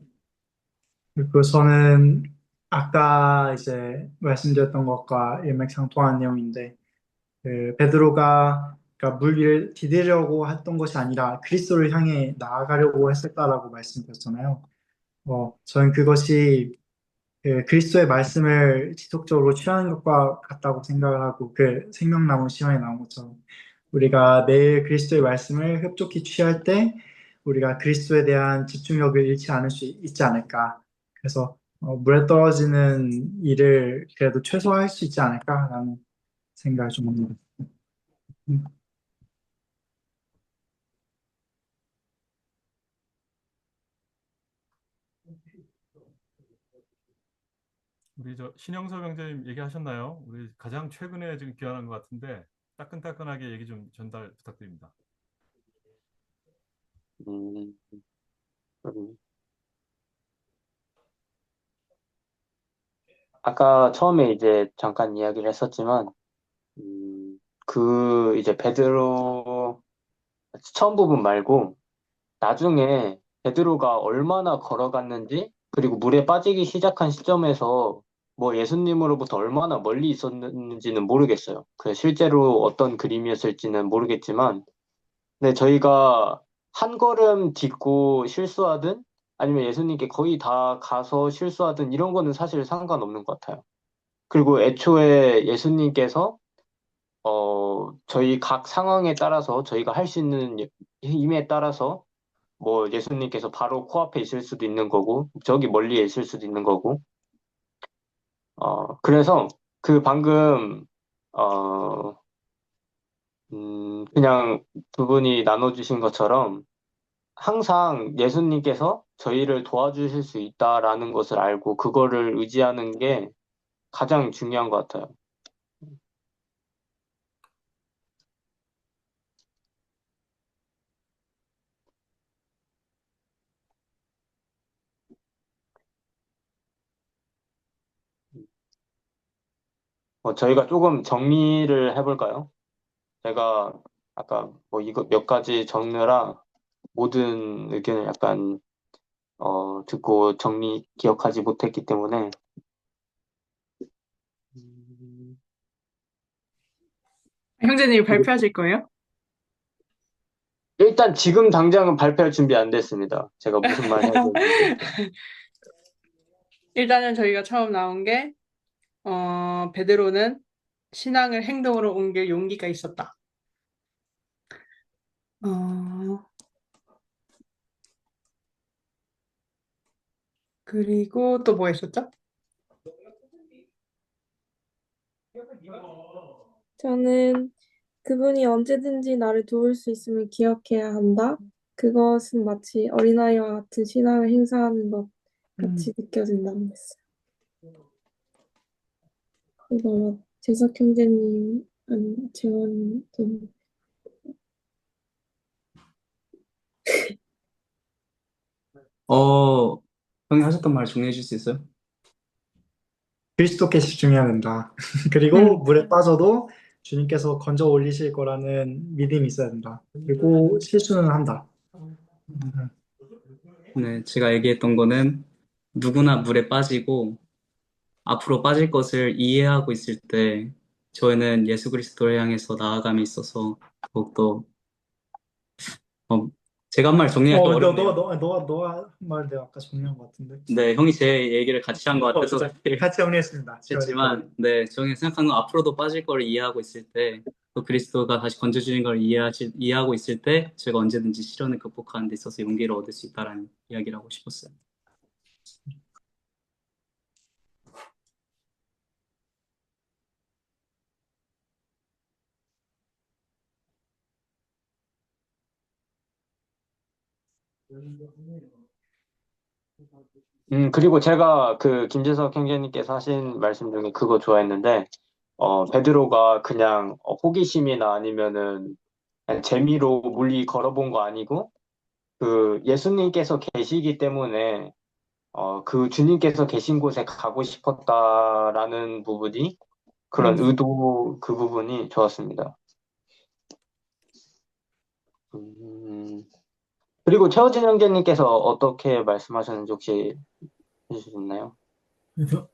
그리고 저는 아까 이제 말씀드렸던 것과 일맥상통하는 내용인데, 베드로가 그러니까 물 위를 디디려고 했던 것이 아니라 그리스도를 향해 나아가려고 했었다라고 말씀드렸잖아요. 저는 그것이 그리스도의 말씀을 지속적으로 취하는 것과 같다고 생각을 하고 그 생명나무 시험에 나온 것처럼 우리가 매일 그리스도의 말씀을 흡족히 취할 때 우리가 그리스도에 대한 집중력을 잃지 않을 수 있지 않을까. 그래서 물에 떨어지는 일을 그래도 최소화할 수 있지 않을까라는 생각을 좀 합니다. 우리 신영석 형제님 얘기하셨나요? 우리 가장 최근에 지금 귀환한 것 같은데 따끈따끈하게 얘기 좀 전달 부탁드립니다. 음, 음. 아까 처음에 이제 잠깐 이야기를 했었지만, 이제 베드로 처음 부분 말고 나중에 베드로가 얼마나 걸어갔는지, 그리고 물에 빠지기 시작한 시점에서 뭐 예수님으로부터 얼마나 멀리 있었는지는 모르겠어요. 그 실제로 어떤 그림이었을지는 모르겠지만, 근데 저희가 한 걸음 딛고 실수하든 아니면 예수님께 거의 다 가서 실수하든 이런 거는 사실 상관없는 것 같아요. 그리고 애초에 예수님께서 저희 각 상황에 따라서 저희가 할 수 있는 힘에 따라서 뭐 예수님께서 바로 코앞에 있을 수도 있는 거고 저기 멀리에 있을 수도 있는 거고 그래서 그 방금 어, 그냥 두 분이 나눠주신 것처럼 항상 예수님께서 저희를 도와주실 수 있다라는 것을 알고 그거를 의지하는 게 가장 중요한 것 같아요. 저희가 조금 정리를 해볼까요? 제가 아까 뭐 이거 몇 가지 적느라 모든 의견을 약간 듣고 기억하지 못했기 때문에 형제님이 발표하실 거예요? 일단 지금 당장은 발표할 준비 안 됐습니다. 제가 무슨 말 해야 되는지. 일단은 저희가 처음 나온 게, 베드로는 신앙을 행동으로 옮길 용기가 있었다. 그리고 또 뭐 있었죠? 저는 그분이 언제든지 나를 도울 수 있음을 기억해야 한다. 그것은 마치 어린아이와 같은 신앙을 행사하는 것 같이 느껴진다는 거였어요. 이거 재석 형제님, 아니 재원 좀 형이 하셨던 말 정리해 줄 수 있어요? 그리스도께 집중해야 된다. 그리고 물에 빠져도 주님께서 건져 올리실 거라는 믿음이 있어야 된다. 그리고 실수는 한다. 네, 제가 얘기했던 거는 누구나 물에 빠지고 앞으로 빠질 것을 이해하고 있을 때 저희는 예수 그리스도를 향해서 나아감에 있어서 더욱더 제가 한 말 정리하기 어렵네요. 너가 한 말 내가 아까 정리한 것 같은데. 네, 형이 제 얘기를 같이 한 것 같아서 같이 정리했습니다. 했지만, 네, 저는 생각하는 건 앞으로도 빠질 거를 이해하고 있을 때, 또 그리스도가 다시 건져주는 걸 이해하고 있을 때, 제가 언제든지 시련을 극복하는 데 있어서 용기를 얻을 수 있다라는 이야기를 하고 싶었어요. 그리고 제가 그 김재석 형제님께서 하신 말씀 중에 그거 좋아했는데, 베드로가 그냥 호기심이나 아니면은 그냥 재미로 물리 걸어본 거 아니고, 그 예수님께서 계시기 때문에, 그 주님께서 계신 곳에 가고 싶었다라는 부분이, 그런 의도, 그 부분이 좋았습니다. 음, 그리고 최호진 형제님께서 어떻게 말씀하셨는지 혹시 해주실 수 있나요? 그래서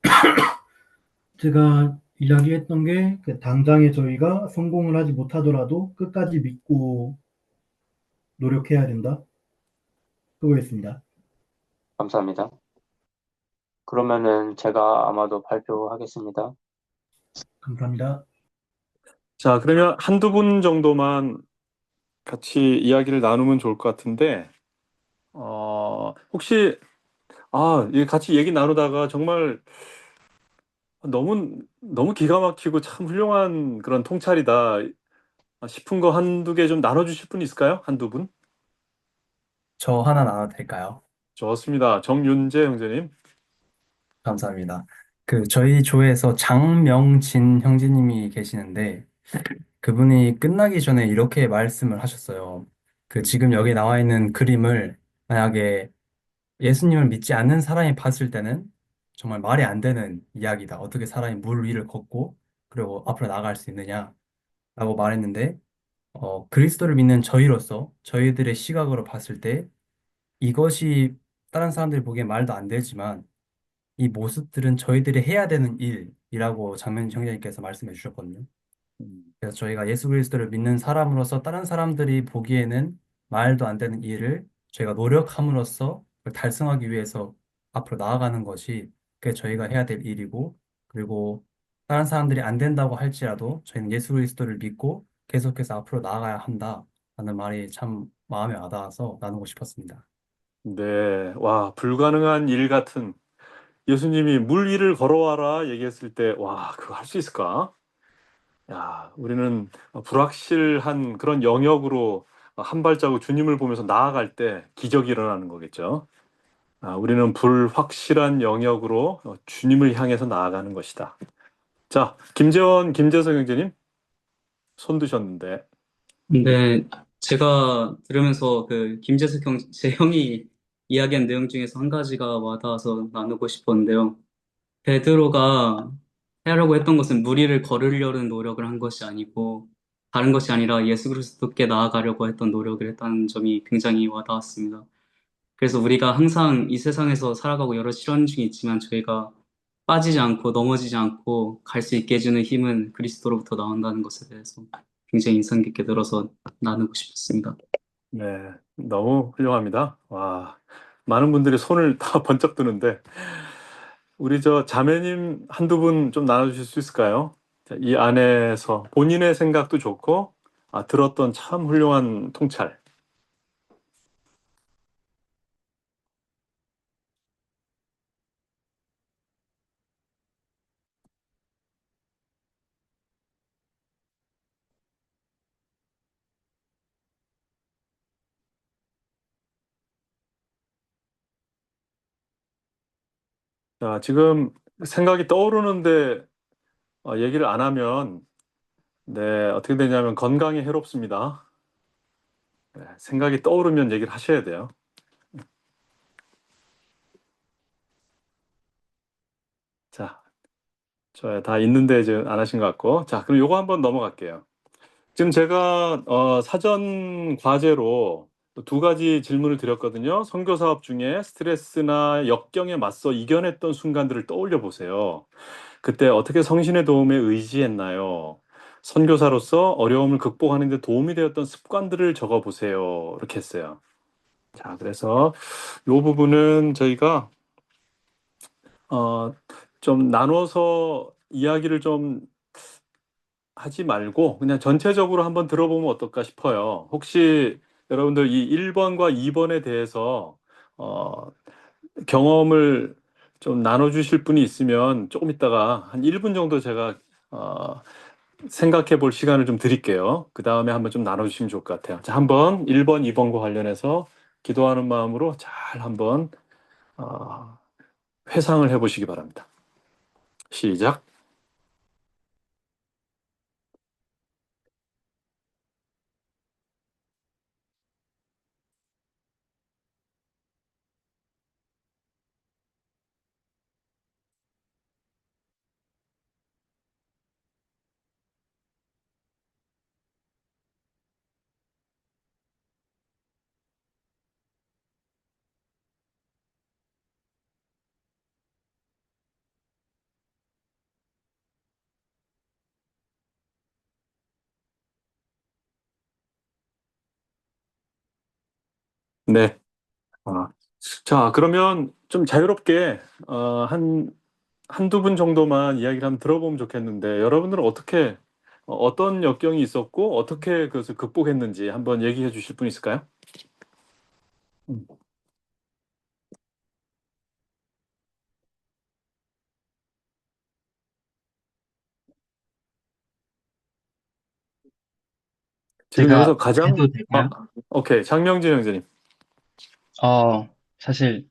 제가 이야기했던 게 그 당장에 저희가 성공을 하지 못하더라도 끝까지 믿고 노력해야 된다. 그거였습니다. 감사합니다. 그러면은 제가 아마도 발표하겠습니다. 감사합니다. 자, 그러면 한두 분 정도만 같이 이야기를 나누면 좋을 것 같은데, 혹시, 이 같이 얘기 나누다가 정말 너무 기가 막히고 참 훌륭한 그런 통찰이다 싶은 거 한두 개 좀 나눠주실 분 있을까요? 한두 분? 저 하나 나눠도 될까요? 좋습니다. 정윤재 형제님. 감사합니다. 저희 조에서 장명진 형제님이 계시는데, 그분이 끝나기 전에 이렇게 말씀을 하셨어요. 지금 여기 나와 있는 그림을 만약에 예수님을 믿지 않는 사람이 봤을 때는 정말 말이 안 되는 이야기다. 어떻게 사람이 물 위를 걷고, 그리고 앞으로 나아갈 수 있느냐라고 말했는데, 그리스도를 믿는 저희로서 저희들의 시각으로 봤을 때 이것이 다른 사람들이 보기엔 말도 안 되지만 이 모습들은 저희들이 해야 되는 일이라고 장면 형제님께서 말씀해 주셨거든요. 그래서 저희가 예수 그리스도를 믿는 사람으로서 다른 사람들이 보기에는 말도 안 되는 일을 저희가 노력함으로써 그걸 달성하기 위해서 앞으로 나아가는 것이 그게 저희가 해야 될 일이고, 그리고 다른 사람들이 안 된다고 할지라도 저희는 예수 그리스도를 믿고 계속해서 앞으로 나아가야 한다라는 말이 참 마음에 와닿아서 나누고 싶었습니다. 네, 와, 불가능한 일 같은 예수님이 물 위를 걸어와라 얘기했을 때, 와, 그거 할 수 있을까? 야, 우리는 불확실한 그런 영역으로 한 발자국 주님을 보면서 나아갈 때 기적이 일어나는 거겠죠. 우리는 불확실한 영역으로 주님을 향해서 나아가는 것이다. 자, 김재성 형제님, 손 드셨는데. 근데 제가 들으면서 김재석 제 형이 이야기한 내용 중에서 한 가지가 와닿아서 나누고 싶었는데요. 베드로가 하려고 했던 것은 무리를 거르려는 노력을 한 것이 아니고 다른 것이 아니라 예수 그리스도께 나아가려고 했던 노력을 했다는 점이 굉장히 와닿았습니다. 그래서 우리가 항상 이 세상에서 살아가고 여러 시련 중에 있지만 저희가 빠지지 않고 넘어지지 않고 갈 수 있게 해주는 힘은 그리스도로부터 나온다는 것에 대해서 굉장히 인상 깊게 들어서 나누고 싶었습니다. 네, 너무 훌륭합니다. 와, 많은 분들이 손을 다 번쩍 드는데, 우리 자매님 한두 분 좀 나눠주실 수 있을까요? 자, 이 안에서 본인의 생각도 좋고, 들었던 참 훌륭한 통찰. 자, 지금 생각이 떠오르는데 얘기를 안 하면, 네, 어떻게 되냐면 건강에 해롭습니다. 네, 생각이 떠오르면 얘기를 하셔야 돼요. 자, 다 있는데 이제 안 하신 것 같고. 자, 그럼 요거 한번 넘어갈게요. 지금 제가 사전 과제로 두 가지 질문을 드렸거든요. 선교 사업 중에 스트레스나 역경에 맞서 이겨냈던 순간들을 떠올려 보세요. 그때 어떻게 성신의 도움에 의지했나요? 선교사로서 어려움을 극복하는 데 도움이 되었던 습관들을 적어 보세요. 이렇게 했어요. 자, 그래서 이 부분은 저희가 좀 나눠서 이야기를 좀 하지 말고 그냥 전체적으로 한번 들어보면 어떨까 싶어요. 혹시 여러분들 이 1번과 2번에 대해서 어, 경험을 좀 나눠주실 분이 있으면 조금 있다가 한 1분 정도 제가 생각해 볼 시간을 좀 드릴게요. 그 다음에 한번 좀 나눠주시면 좋을 것 같아요. 자, 한번 1번, 2번과 관련해서 기도하는 마음으로 잘 한번 어, 회상을 해 보시기 바랍니다. 시작. 네. 아, 자, 그러면 좀 자유롭게 한두 분 정도만 이야기를 한번 들어보면 좋겠는데 여러분들은 어떻게 어떤 역경이 있었고 어떻게 그것을 극복했는지 한번 얘기해 주실 분 있을까요? 음. 지금 여기서 제가 가장 해도 될까요? 오케이. 장명진 형제님. 사실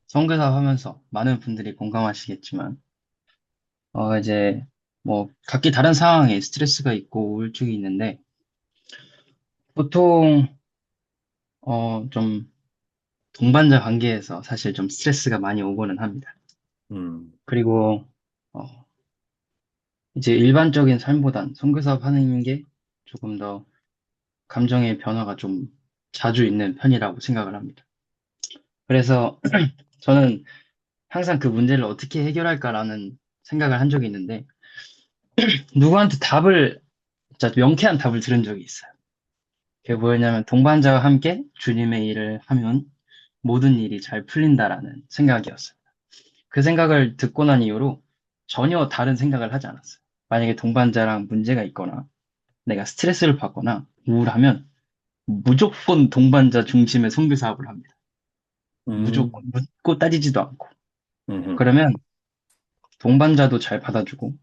선교사 하면서 많은 분들이 공감하시겠지만, 이제 뭐 각기 다른 상황에 스트레스가 있고 우울증이 있는데, 보통 좀 동반자 관계에서 사실 좀 스트레스가 많이 오고는 합니다. 음. 그리고 이제 일반적인 삶보단 선교사 하는 게 조금 더 감정의 변화가 좀 자주 있는 편이라고 생각을 합니다. 그래서 저는 항상 그 문제를 어떻게 해결할까라는 생각을 한 적이 있는데, 누구한테 진짜 명쾌한 답을 들은 적이 있어요. 그게 뭐였냐면, 동반자와 함께 주님의 일을 하면 모든 일이 잘 풀린다라는 생각이었어요. 그 생각을 듣고 난 이후로 전혀 다른 생각을 하지 않았어요. 만약에 동반자랑 문제가 있거나, 내가 스트레스를 받거나, 우울하면 무조건 동반자 중심의 선교 사업을 합니다. 무조건 묻고 따지지도 않고. 그러면 동반자도 잘 받아주고,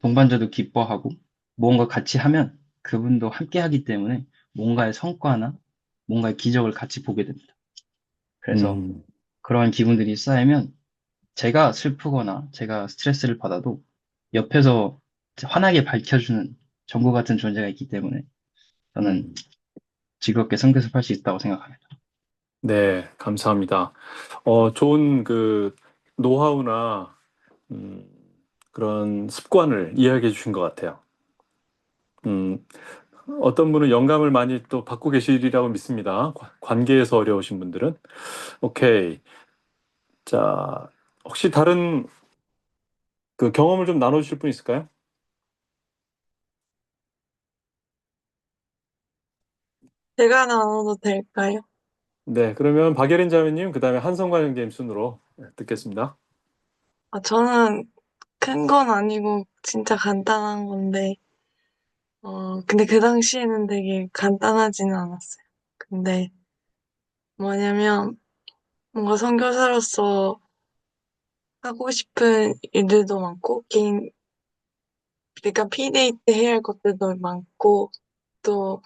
동반자도 기뻐하고, 무언가 같이 하면 그분도 함께 하기 때문에 뭔가의 성과나 뭔가의 기적을 같이 보게 됩니다. 그래서 그러한 기분들이 쌓이면 제가 슬프거나 제가 스트레스를 받아도 옆에서 환하게 밝혀주는 전구 같은 존재가 있기 때문에 저는 즐겁게 성교섭할 수 있다고 생각합니다. 네, 감사합니다. 좋은 그 노하우나 그런 습관을 이야기해 주신 것 같아요. 어떤 분은 영감을 많이 또 받고 계시리라고 믿습니다. 관계에서 어려우신 분들은. 오케이. 자, 혹시 다른 그 경험을 좀 나눠주실 분 있을까요? 제가 나눠도 될까요? 네, 그러면 박예린 자매님, 그 다음에 한성관 형제님 순으로 듣겠습니다. 저는 큰 건 아니고 진짜 간단한 건데, 근데 그 당시에는 되게 간단하지는 않았어요. 근데 뭐냐면 뭔가 선교사로서 하고 싶은 일들도 많고, 그러니까 피데이 때 해야 할 것들도 많고, 또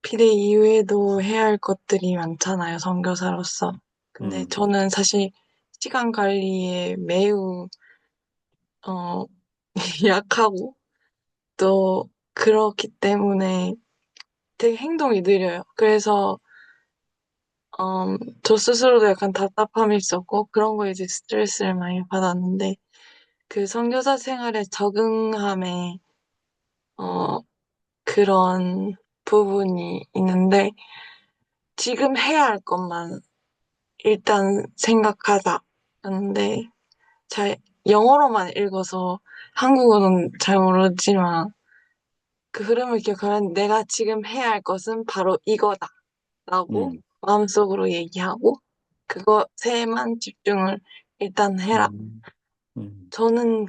피데이 이후에도 해야 할 것들이 많잖아요, 선교사로서. 근데 저는 사실 시간 관리에 매우, 어, 약하고, 또 그렇기 때문에 되게 행동이 느려요. 그래서, 저 스스로도 약간 답답함이 있었고, 그런 거에 이제 스트레스를 많이 받았는데, 그 선교사 생활에 적응함에, 어, 그런 부분이 있는데, 지금 해야 할 것만 일단 생각하자. 하는데, 잘, 영어로만 읽어서 한국어는 잘 모르지만, 그 흐름을 기억하면 내가 지금 해야 할 것은 바로 이거다. 라고 음, 마음속으로 얘기하고 그것에만 집중을 일단 해라. 음, 음, 저는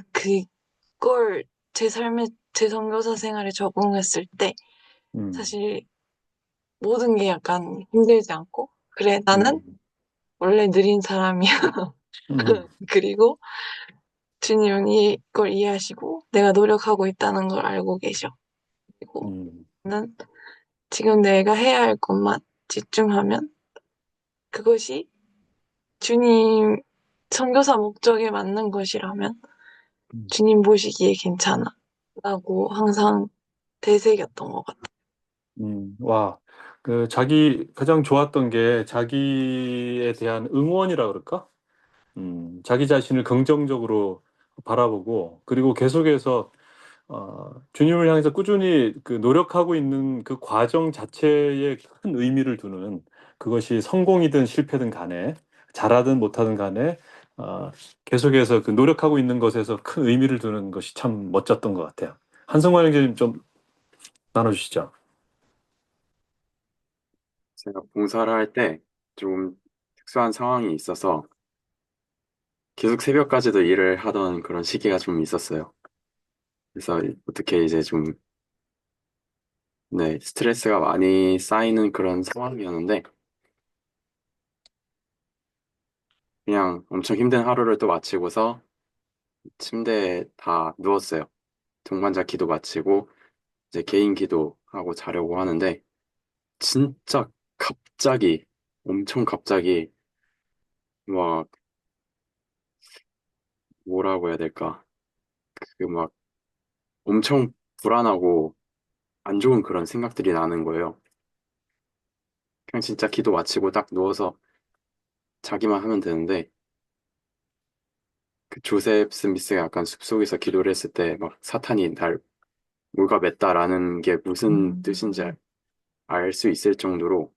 그걸 제 삶에 제 선교사 생활에 적응했을 때 음, 사실 모든 게 약간 힘들지 않고 그래 나는 음, 원래 느린 사람이야. 음, 그리고 주님은 이걸 이해하시고 내가 노력하고 있다는 걸 알고 계셔. 그리고 음, 나는 지금 내가 해야 할 것만 집중하면 그것이 주님 선교사 목적에 맞는 것이라면 음. 주님 보시기에 괜찮아. 라고 항상 되새겼던 것 같아요. 와, 그 자기 가장 좋았던 게 자기에 대한 응원이라 그럴까? 자기 자신을 긍정적으로 바라보고 그리고 계속해서 주님을 향해서 꾸준히 그 노력하고 있는 그 과정 자체에 큰 의미를 두는 그것이 성공이든 실패든 간에 잘하든 못하든 간에 계속해서 그 노력하고 있는 것에서 큰 의미를 두는 것이 참 멋졌던 것 같아요. 한성관 형제님 좀 나눠주시죠. 제가 봉사를 할 때 좀 특수한 상황이 있어서 계속 새벽까지도 일을 하던 그런 시기가 좀 있었어요. 그래서 어떻게 이제 좀, 네, 스트레스가 많이 쌓이는 그런 상황이었는데 그냥 엄청 힘든 하루를 또 마치고서 침대에 다 누웠어요. 동반자 기도 마치고 이제 개인 기도하고 자려고 하는데 진짜 갑자기, 엄청 갑자기 막 뭐라고 해야 될까? 그 막 엄청 불안하고 안 좋은 그런 생각들이 나는 거예요. 그냥 진짜 기도 마치고 딱 누워서 자기만 하면 되는데 그 조셉 스미스가 약간 숲속에서 기도를 했을 때 막 사탄이 날 몰가맸다라는 게 무슨 뜻인지 알 수 있을 정도로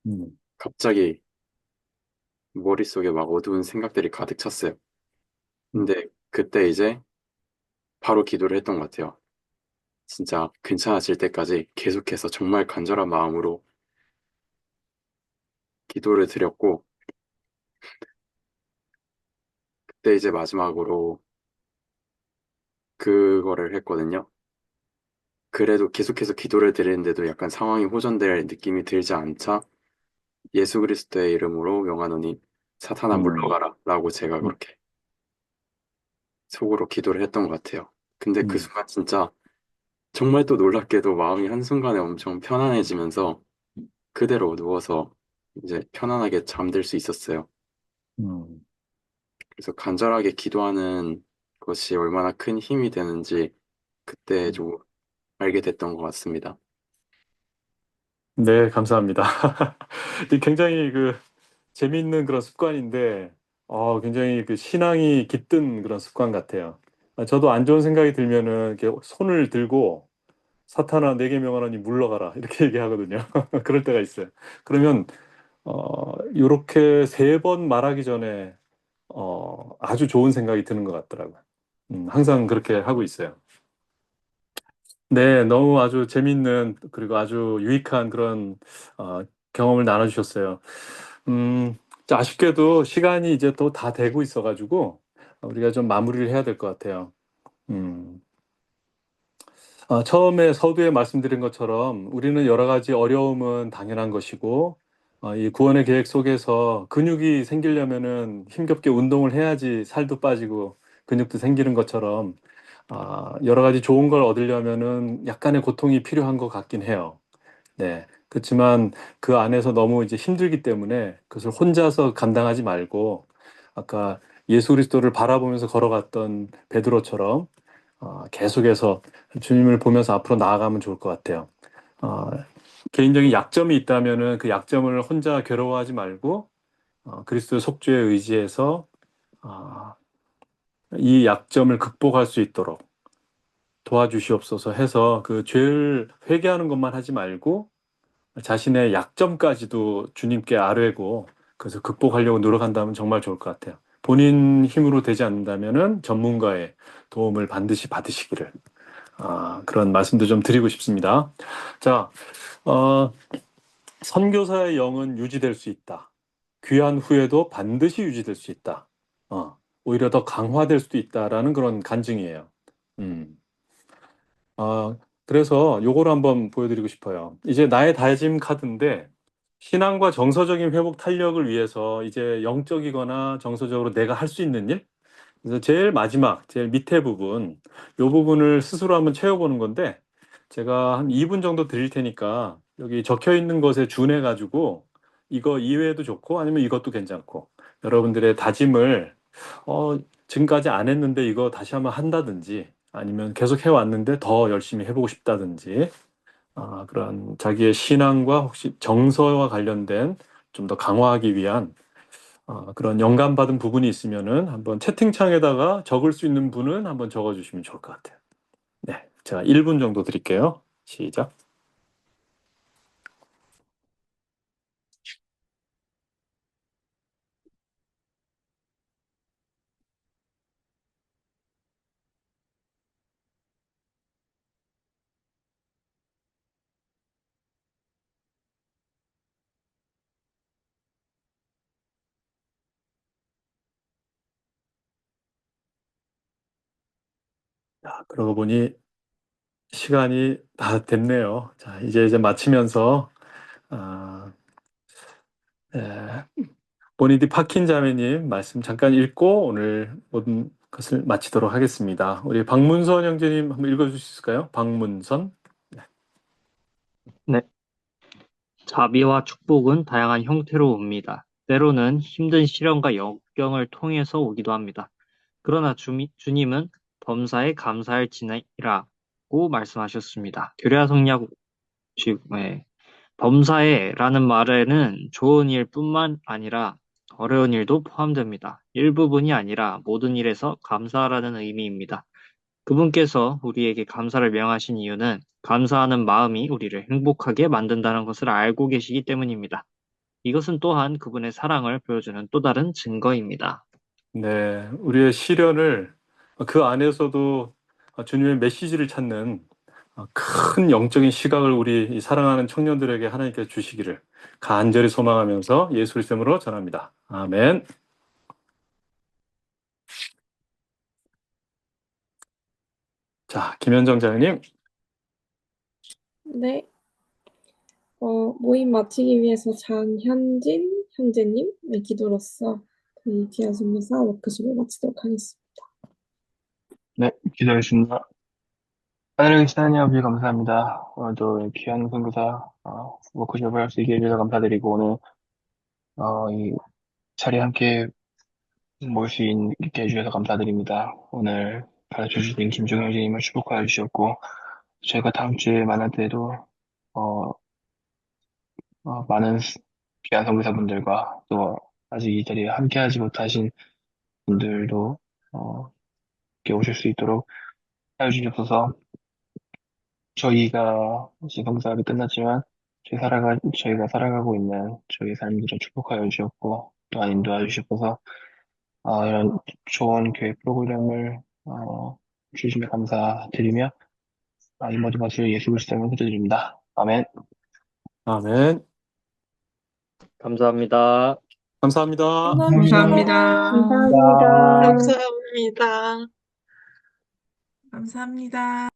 음, 갑자기 머릿속에 막 어두운 생각들이 가득 찼어요. 음, 근데 그때 이제 바로 기도를 했던 것 같아요. 진짜 괜찮아질 때까지 계속해서 정말 간절한 마음으로 기도를 드렸고 그때 이제 마지막으로 그거를 했거든요. 그래도 계속해서 기도를 드리는데도 약간 상황이 호전될 느낌이 들지 않자 예수 그리스도의 이름으로 명하노니 사탄아 음, 물러가라 라고 제가 음, 그렇게 속으로 기도를 했던 것 같아요. 근데 그 음, 순간 진짜 정말 또 놀랍게도 마음이 한순간에 엄청 편안해지면서 그대로 누워서 이제 편안하게 잠들 수 있었어요. 음. 그래서 간절하게 기도하는 것이 얼마나 큰 힘이 되는지 그때 좀 알게 됐던 것 같습니다. 네, 감사합니다. 이 굉장히 그 재미있는 그런 습관인데, 굉장히 그 신앙이 깃든 그런 습관 같아요. 저도 안 좋은 생각이 들면은 이렇게 손을 들고 사탄아 내게 명하노니 물러가라 이렇게 얘기하거든요. 그럴 때가 있어요. 그러면 요렇게 세 번 말하기 전에 아주 좋은 생각이 드는 것 같더라고요. 항상 그렇게 하고 있어요. 네, 너무 아주 재밌는 그리고 아주 유익한 그런 경험을 나눠주셨어요. 자, 아쉽게도 시간이 이제 또 다 되고 있어가지고 우리가 좀 마무리를 해야 될 것 같아요. 음, 처음에 서두에 말씀드린 것처럼 우리는 여러 가지 어려움은 당연한 것이고 이 구원의 계획 속에서 근육이 생기려면은 힘겹게 운동을 해야지 살도 빠지고 근육도 생기는 것처럼 여러 가지 좋은 걸 얻으려면은 약간의 고통이 필요한 것 같긴 해요. 네. 그렇지만 그 안에서 너무 이제 힘들기 때문에 그것을 혼자서 감당하지 말고 아까 예수 그리스도를 바라보면서 걸어갔던 베드로처럼 계속해서 주님을 보면서 앞으로 나아가면 좋을 것 같아요. 어, 개인적인 약점이 있다면은 그 약점을 혼자 괴로워하지 말고 그리스도의 속죄에 의지해서 어, 이 약점을 극복할 수 있도록 도와주시옵소서 해서 그 죄를 회개하는 것만 하지 말고 자신의 약점까지도 주님께 아뢰고 그래서 극복하려고 노력한다면 정말 좋을 것 같아요. 본인 힘으로 되지 않는다면은 전문가의 도움을 반드시 받으시기를 그런 말씀도 좀 드리고 싶습니다. 자, 어, 선교사의 영은 유지될 수 있다. 귀한 후에도 반드시 유지될 수 있다. 오히려 더 강화될 수도 있다라는 그런 간증이에요. 음. 그래서 요거를 한번 보여드리고 싶어요. 이제 나의 다짐 카드인데, 신앙과 정서적인 회복 탄력을 위해서 이제 영적이거나 정서적으로 내가 할 수 있는 일? 그래서 제일 마지막, 제일 밑에 부분, 요 부분을 스스로 한번 채워보는 건데, 제가 한 2분 정도 드릴 테니까 여기 적혀 있는 것에 준해 가지고 이거 이외에도 좋고 아니면 이것도 괜찮고 여러분들의 다짐을 지금까지 안 했는데 이거 다시 한번 한다든지 아니면 계속 해왔는데 더 열심히 해보고 싶다든지 그런 자기의 신앙과 혹시 정서와 관련된 좀 더 강화하기 위한 그런 영감받은 부분이 있으면은 한번 채팅창에다가 적을 수 있는 분은 한번 적어주시면 좋을 것 같아요. 네, 제가 1분 정도 드릴게요. 시작. 자, 그러고 보니 시간이 다 됐네요. 자, 이제 마치면서 보니디 파킨 자매님 말씀 잠깐 읽고 오늘 모든 것을 마치도록 하겠습니다. 우리 박문선 형제님 한번 읽어주실 수 있을까요? 박문선. 네. 자비와 축복은 다양한 형태로 옵니다. 때로는 힘든 시련과 역경을 통해서 오기도 합니다. 그러나 주님은 범사에 감사할지니라고 말씀하셨습니다. 교례와 성약 범사에라는 말에는 좋은 일뿐만 아니라 어려운 일도 포함됩니다. 일부분이 아니라 모든 일에서 감사하라는 의미입니다. 그분께서 우리에게 감사를 명하신 이유는 감사하는 마음이 우리를 행복하게 만든다는 것을 알고 계시기 때문입니다. 이것은 또한 그분의 사랑을 보여주는 또 다른 증거입니다. 네, 우리의 시련을 그 안에서도 주님의 메시지를 찾는 큰 영적인 시각을 우리 이 사랑하는 청년들에게 하나님께서 주시기를 간절히 소망하면서 예수 그리스도 이름으로 전합니다. 아멘. 자, 김현정 장님. 네. 모임 마치기 위해서 장현진 형제님의 기도로서 이 귀한 선교사 워크숍을 마치도록 하겠습니다. 네, 기도하겠습니다. 하늘에 계신 하나님 아버지 감사합니다. 오늘도 귀한 선교사 워크숍을 할 수 있게 해주셔서 감사드리고 오늘 이 자리에 함께 모일 수 있게 해주셔서 감사드립니다. 오늘 가르쳐 주신 김종현 선생님을 축복하여 주셨고 저희가 다음 주에 만날 때도 어, 많은 귀한 선교사분들과 또 아직 이 자리에 함께하지 못하신 분들도 이렇게 오실 수 있도록 하여 주셔서 저희가 이제 성사학이 끝났지만 저희가 살아가고 있는 저희 삶들을 축복하여 주셨고 또한 인도하여 주셔서 이런 좋은 교회 프로그램을 주시며 감사드리며 이 모든 것을 예수 그리스도로 기도드립니다. 아멘. 아멘. 감사합니다. 감사합니다. 감사합니다. 감사합니다. 감사합니다. 감사합니다.